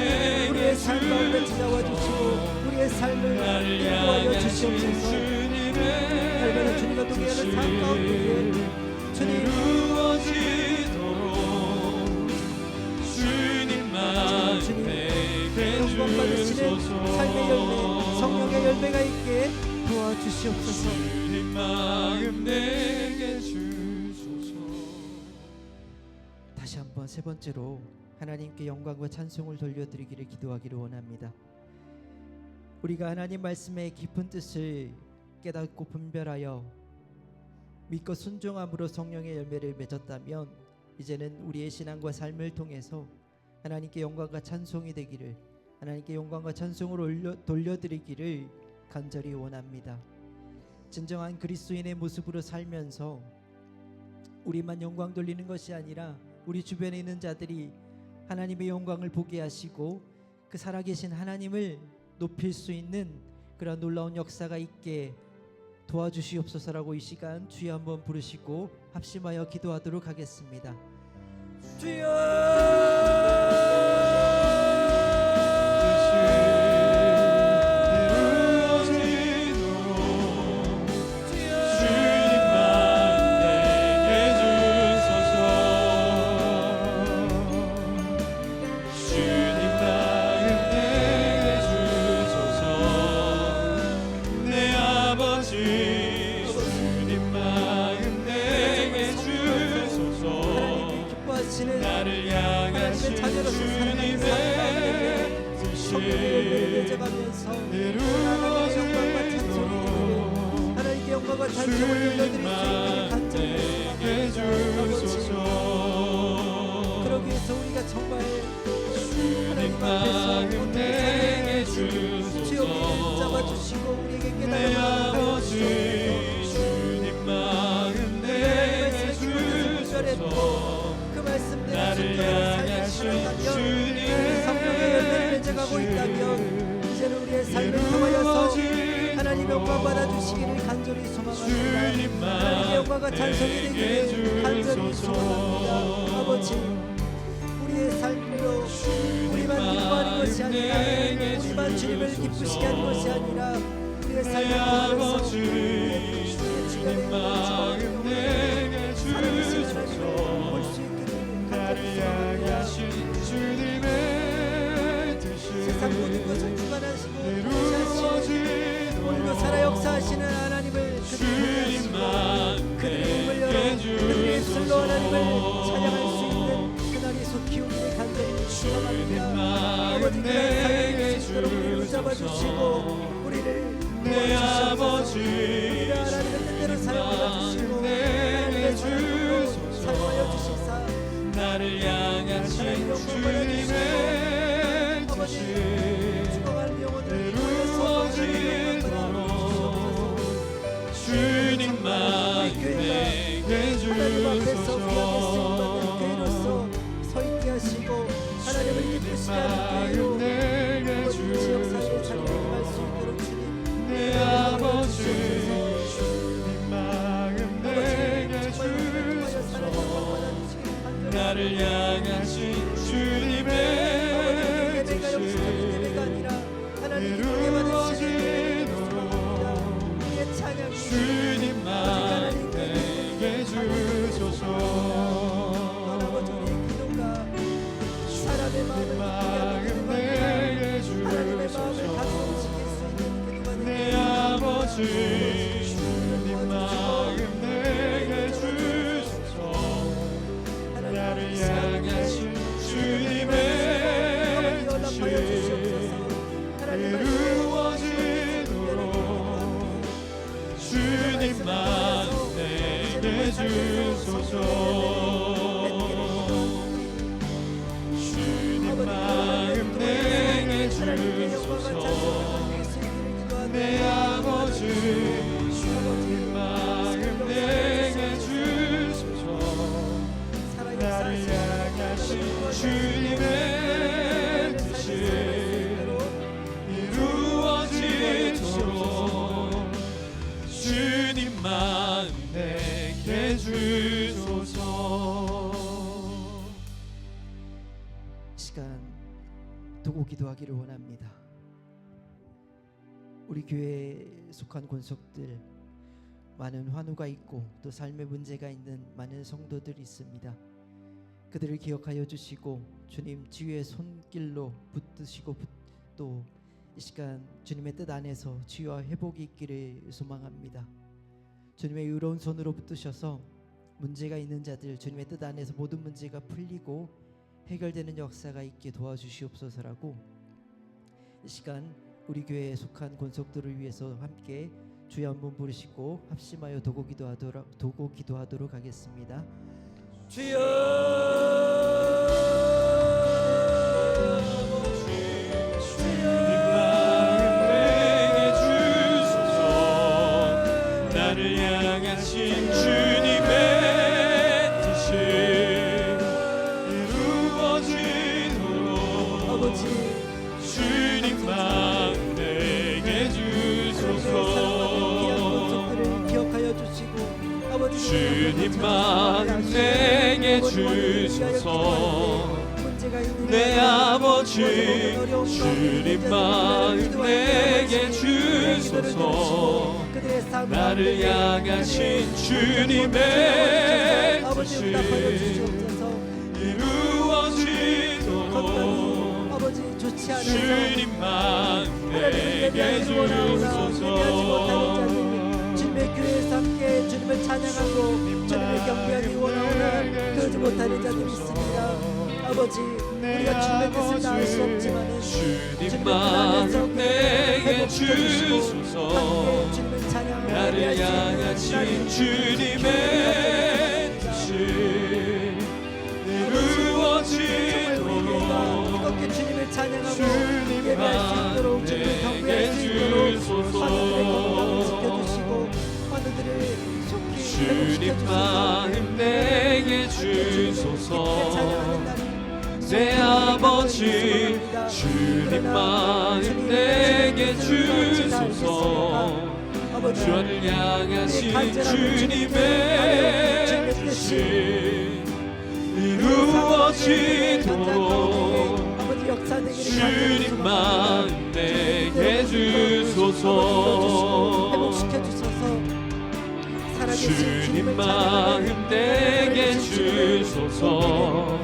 우리의 삶 가운데 지나와 주시고 우리의 삶을 인도하여 주시옵소서. 날마다 주님과 동행하는 삶 가운데 주님 영광 받으시는 삶의 열매 성령의 열매가 있게 도와주시옵소서. 다시 한번 세 번째로 하나님께 영광과 찬송을 돌려드리기를 기도하기를 원합니다. 우리가 하나님 말씀의 깊은 뜻을 깨닫고 분별하여 믿고 순종함으로 성령의 열매를 맺었다면 이제는 우리의 신앙과 삶을 통해서 하나님께 영광과 찬송이 되기를 하나님께 영광과 찬송을 돌려드리기를 간절히 원합니다. 진정한 그리스도인의 모습으로 살면서 우리만 영광 돌리는 것이 아니라 우리 주변에 있는 자들이 하나님의 영광을 보게 하시고 그 살아계신 하나님을 높일 수 있는 그런 놀라운 역사가 있게 도와주시옵소서라고 이 시간 주여 한번 부르시고 합심하여 기도하도록 하겠습니다. 주여 하나님의 자녀로서 살아가는 삶 가운데 성령의 열매를 맺어가면서 하나님의 영광과 찬송이 되기를 하나님께 영광과 찬송을 돌려드릴 수 있기를 간절히 소망합니다. 그러기 위해서 우리가 정말 하나님 앞에서 온전히 찬양하여 주여 우리를 붙잡아주시고 우리에게 깨달음을 하여 주시옵소서. 하나님의 말씀에 깊은 뜻을 분별했고 그 말씀대로 순종하는 삶을 살아가면 성령의 열매를 맺어가고 있다면 이제는 우리의 삶을 통하여서 하나님의 영광 받아주시기를 간절히 소망합니다. 하나님의 영광과 찬송이 되기를 간절히 소망합니다. 아버지 우리의 삶으로 우리만 기뻐하는 것이 아니라 우리만 주님을 기쁘시게 하는 것이 아니라 우리의 삶을 통하여서 우리의 주변에 있는 주변에 살아계신 하나님을 볼 수 있기를 세상 모든 것을 주관하시고 통치하시고 오늘도 살아 역사하시는 하나님을 그들의 입을 열어 그들의 입술로 하나님을 찬양할 수 있는 그날이 속히 오기를 간절히 소망합니다. 아버지 그날 살아계실 수 있도록 우리를 붙잡아주시고 우리를 내 주시옵소서. 아버지 우리를 하나님의 뜻대로 사용하여 주시고 하나님의 사랑으로 사용하여 주시사 나를 향하신 주님의 뜻이 죽어가는 영혼을 위하여서 주님만 내게 하나님 앞에서 주소서. 귀하게 교회로서 서 있게 하시고 하나님을 기쁘시게 하는 교회로 내게 아버지 역사에 주소서. 참여할 수 있도록 주님 내 아버지 주님 마음 내게 주소서. 나를 향하신 주님의 예배가 역사하는 예배가 아니라 하나님께 예배받으시는 예배입니다. 우리의 찬양이 주님만 내게 주소서. 아버지 우리의 기도가 사람의 마음을 내게 하나님의 마음을 주소서. 감동시킬 수 있는 기도가 내 아버지 주님 마음 내게 주소서. 나를 향하신 주님의 뜻이 이루어지도록 주님만 내게 주소서. 주님 마음 내게 주소서. 내 아버지 주님 마음 내게 주소서. 나를 향하신 주님의 뜻이 이루어지도록 주님만 내게 주소서. 시간 두고 기도하기를 원합니다. 우리 교회에 속한 권속들 많은 환우가 있고 또 삶의 문제가 있는 많은 성도들이 있습니다. 그들을 기억하여 주시고 주님 지유의 손길로 붙드시고 또 이 시간 주님의 뜻 안에서 치유와 회복이 있기를 소망합니다. 주님의 의로운 손으로 붙드셔서 문제가 있는 자들 주님의 뜻 안에서 모든 문제가 풀리고 해결되는 역사가 있게 도와주시옵소서라고 이 시간 우리 교회에 속한 권속들을 위해서 함께 주여 한번 부르시고 합심하여 도고 기도하도록 하겠습니다. 나를 향하신 주님의 뜻이 이루어지도록 아버지 주님만 내게 주소서. 기억하여 주시고 아버지 주님만 내게 주소서. 내 아버지 주님만 내게 주소서. 나를 향하신 주님의 뜻이 이루어지도록 주님만 내게 주소서. 주님의 교회에서 함께 주님을 찬양하고 주님을 경배하기 원하오나 그러지 못하는 자들이 있습니다. 아버지 우리가 주님의 뜻을 나을 수 없지만 주님만 내게 주소서. 나를 향하신 주님의 뜻이 이루어지도록 뜨겁게 주님을 찬양하고 예배할 수 있도록 주님만 주님을 경배할 수 내게 있도록 주소서. 환우들의 건강을 지켜주시고 환우들을 속히 주님만 내게 주소서. 내 아버지 주님만 내게 주소서. 주를 향하신 주님의 뜻이 이루어지도록 주님만 내게 주소서. 주님 마음 내게 주소서.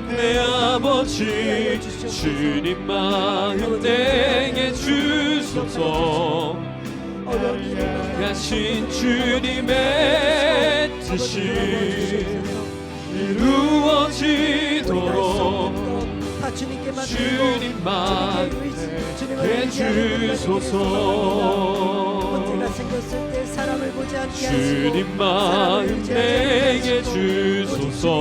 내 아버지 주님 마음 내게 주소서. 가신 주님의 뜻이 이루어지도록 다 주님께 맡기고 주님만 주님을 내 의지하는 주소서. 문제가 생겼을 때 사람을 보지 않게 하시고 주님만 내게 주소서.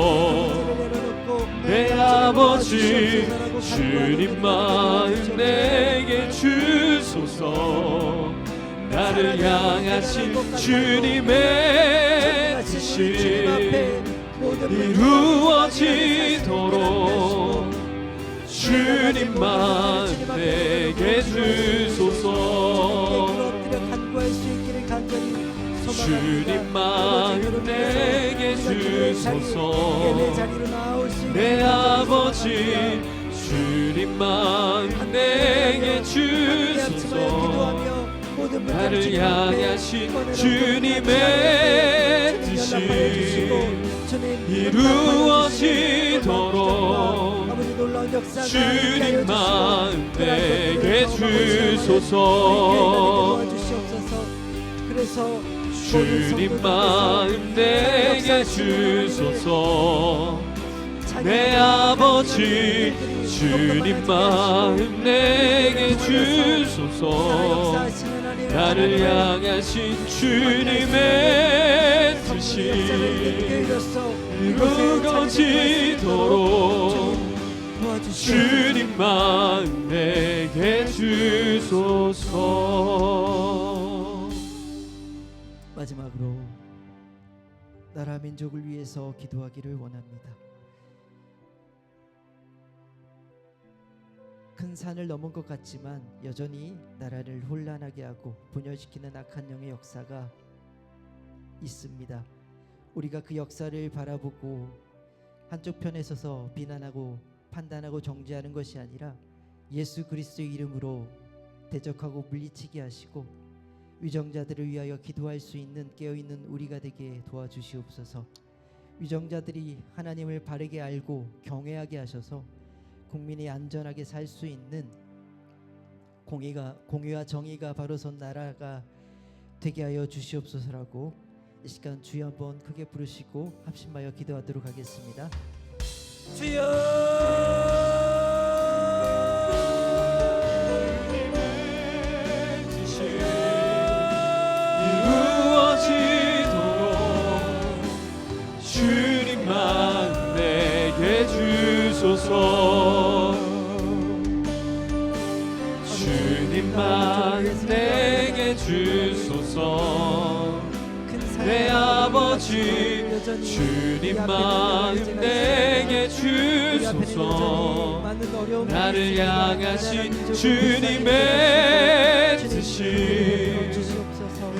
내 아버지 주님만 내게 주소서. 나를 향하신 주님의 뜻이 이루어지도록 주님만 내게 주소서. 주님만 내게 주소서. 내 아버지 주님만 내게 주소서. 나를 향하신 주님의 뜻이 이루어지도록 주님만 내게 주소서. 주님만 내게 주소서. 내 아버지 주님만 내게 주소서. 나를 향하신 주님의 뜻이 이루어지도록 주님만 내게 주소서. 마지막으로 나라 민족을 위해서 기도하기를 원합니다. 큰 산을 넘은 것 같지만 여전히 나라를 혼란하게 하고 분열시키는 악한 영의 역사가 있습니다. 우리가 그 역사를 바라보고 한쪽 편에 서서 비난하고 판단하고 정죄하는 것이 아니라 예수 그리스도의 이름으로 대적하고 물리치게 하시고 위정자들을 위하여 기도할 수 있는 깨어있는 우리가 되게 도와주시옵소서. 위정자들이 하나님을 바르게 알고 경외하게 하셔서 국민이 안전하게 살 수 있는 공의와 정의가 바로 선 나라가 되게 하여 주시옵소서라고 이 시간 주여 한번 크게 부르시고 합심하여 기도하도록 하겠습니다. 주여 주님만 내게 주소서. 주님만 내게 주소서. 내 아버지 주님만 내게 주소서. 나를 향하신 주님의 뜻이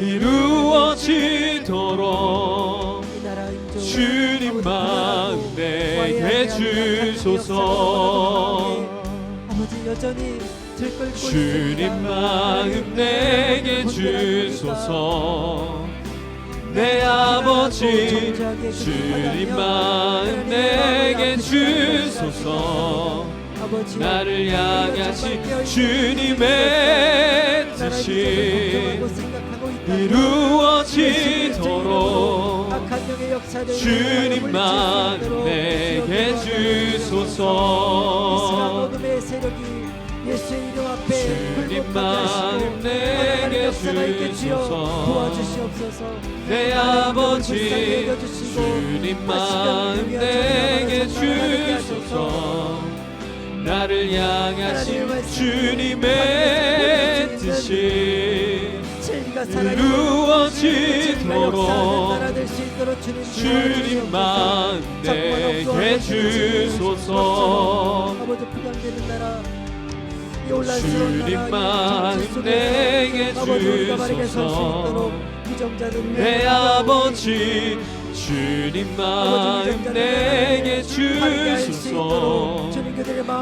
이루어지도록 주님만 내게 주소서. 아버지 여전히 들끓고 주님만 내게 주소서. 내 아버지 주님만 내게 주소서. 나를 향하신 주님의 뜻이 이루어지도록 주님만 내게 주소서. 주님만 내게 주소서. 내 아버지 주님만 내게 주소서. 나를 향하신 주님의 뜻이 이루어지도록 주님만 내게 주소서. 주님만 내게 주소서. 내 아버지 주님만 내게 주소서.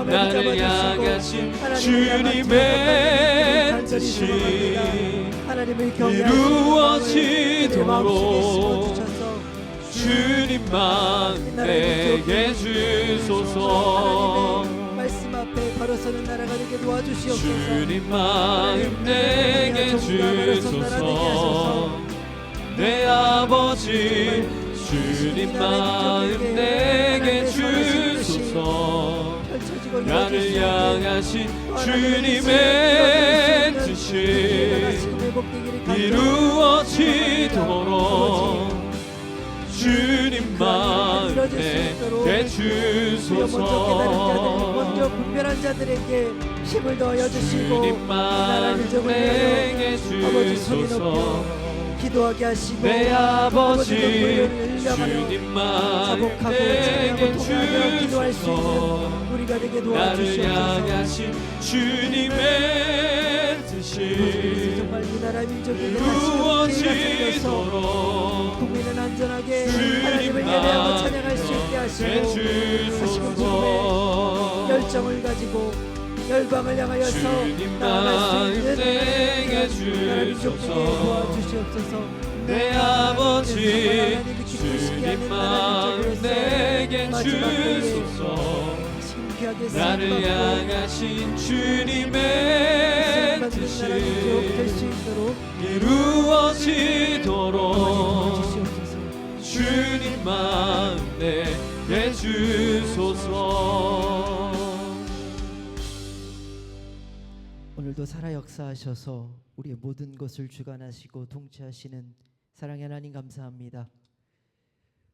나를 향하신 주님의 뜻이 이루어지도록 주님만 내게 주소서. 말씀 앞에 바로 서는 나라가 되게 도와주시옵소서. 주님만 내게 주소서. 내 아버지 주님만 내게 주소서. 이루어질 수 나를 있는 향하신 하나님의 주님의 뜻이 뜻이 회복되기를 간절히 이루어지도록 주님 마음에 주여 먼저 분별한 자들에게 힘을 더하여 주시고 주님 나라를 적을 마음에 위하여 아버지 소리 높여 주소서 기도하게 하시고 내 아버지 주님 주님 자복하고 마음에 찬양하고 통하며 기도할 수 주소서 있는 우리가 되게 나를 도와주시옵소서. 향하신 주님의 뜻이 정말 이 나라 민족에게 다시금 기회가 생겨서 이루어지도록 국민은 안전하게 주님 하나님을 예배하고 찬양할 수 있게 하시고 다시금 주소서 열정을 가지고 열방을 향하여서 주님 나아갈 수 내게 있는 나라 민족에게 주소서 도와주시옵소서. 내 아버지 하나님이 기쁘시게 주님 하는 마음 나라 내게 민족으로서 마지막 때에 주소서 신귀하게 나를 쓰임받고 향하신 주님의 받는 뜻이 나라 민족 될수 있도록 이루어지도록 도와주시옵소서. 주님 마음 내게 주소서. 오늘도 살아 역사하셔서 우리의 모든 것을 주관하시고 통치하시는 사랑의 하나님 감사합니다.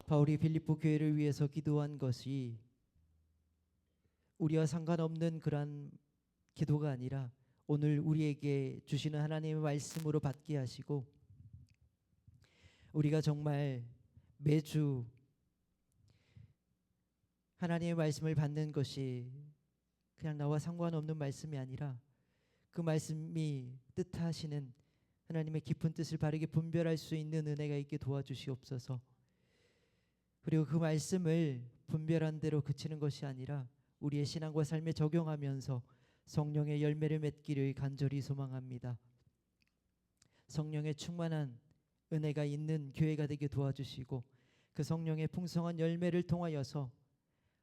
바울이 빌립보 교회를 위해서 기도한 것이 우리와 상관없는 그러한 기도가 아니라 오늘 우리에게 주시는 하나님의 말씀으로 받게 하시고 우리가 정말 매주 하나님의 말씀을 받는 것이 그냥 나와 상관없는 말씀이 아니라 그 말씀이 뜻하시는 하나님의 깊은 뜻을 바르게 분별할 수 있는 은혜가 있게 도와주시옵소서. 그리고 그 말씀을 분별한 대로 그치는 것이 아니라 우리의 신앙과 삶에 적용하면서 성령의 열매를 맺기를 간절히 소망합니다. 성령의 충만한 은혜가 있는 교회가 되게 도와주시고 그 성령의 풍성한 열매를 통하여서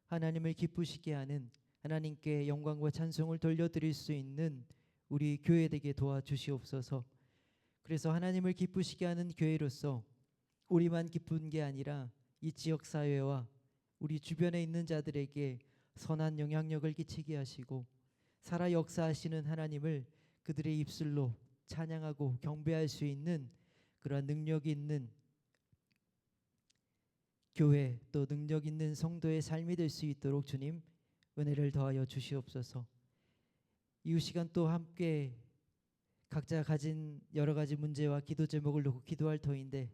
하나님을 기쁘시게 하는 하나님께 영광과 찬송을 돌려드릴 수 있는 우리 교회 되게 도와주시옵소서. 그래서 하나님을 기쁘시게 하는 교회로서 우리만 기쁜 게 아니라 이 지역 사회와 우리 주변에 있는 자들에게 선한 영향력을 끼치게 하시고 살아 역사하시는 하나님을 그들의 입술로 찬양하고 경배할 수 있는 그러한 능력이 있는 교회 또 능력 있는 성도의 삶이 될 수 있도록 주님 은혜를 더하여 주시옵소서. 이후 시간 또 함께 각자 가진 여러 가지 문제와 기도 제목을 놓고 기도할 터인데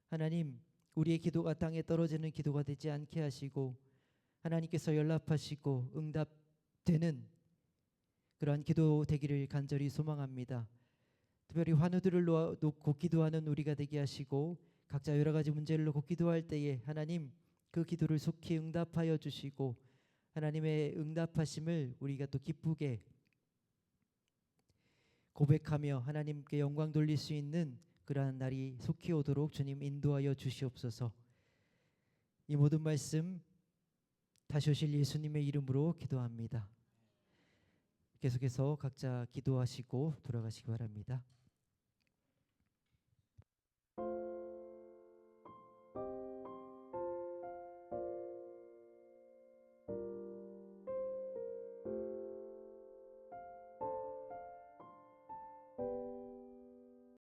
하나님 우리의 기도가 땅에 떨어지는 기도가 되지 않게 하시고 하나님께서 연락하시고 응답되는 그러한 기도 되기를 간절히 소망합니다. 특별히 환우들을 놓고 기도하는 우리가 되게 하시고 각자 여러 가지 문제를 놓고 기도할 때에 하나님 그 기도를 속히 응답하여 주시고 하나님의 응답하심을 우리가 또 기쁘게 고백하며 하나님께 영광 돌릴 수 있는 그러한 날이 속히 오도록 주님 인도하여 주시옵소서. 이 모든 말씀 다시 오실 예수님의 이름으로 기도합니다. 계속해서 각자 기도하시고 돌아가시기 바랍니다.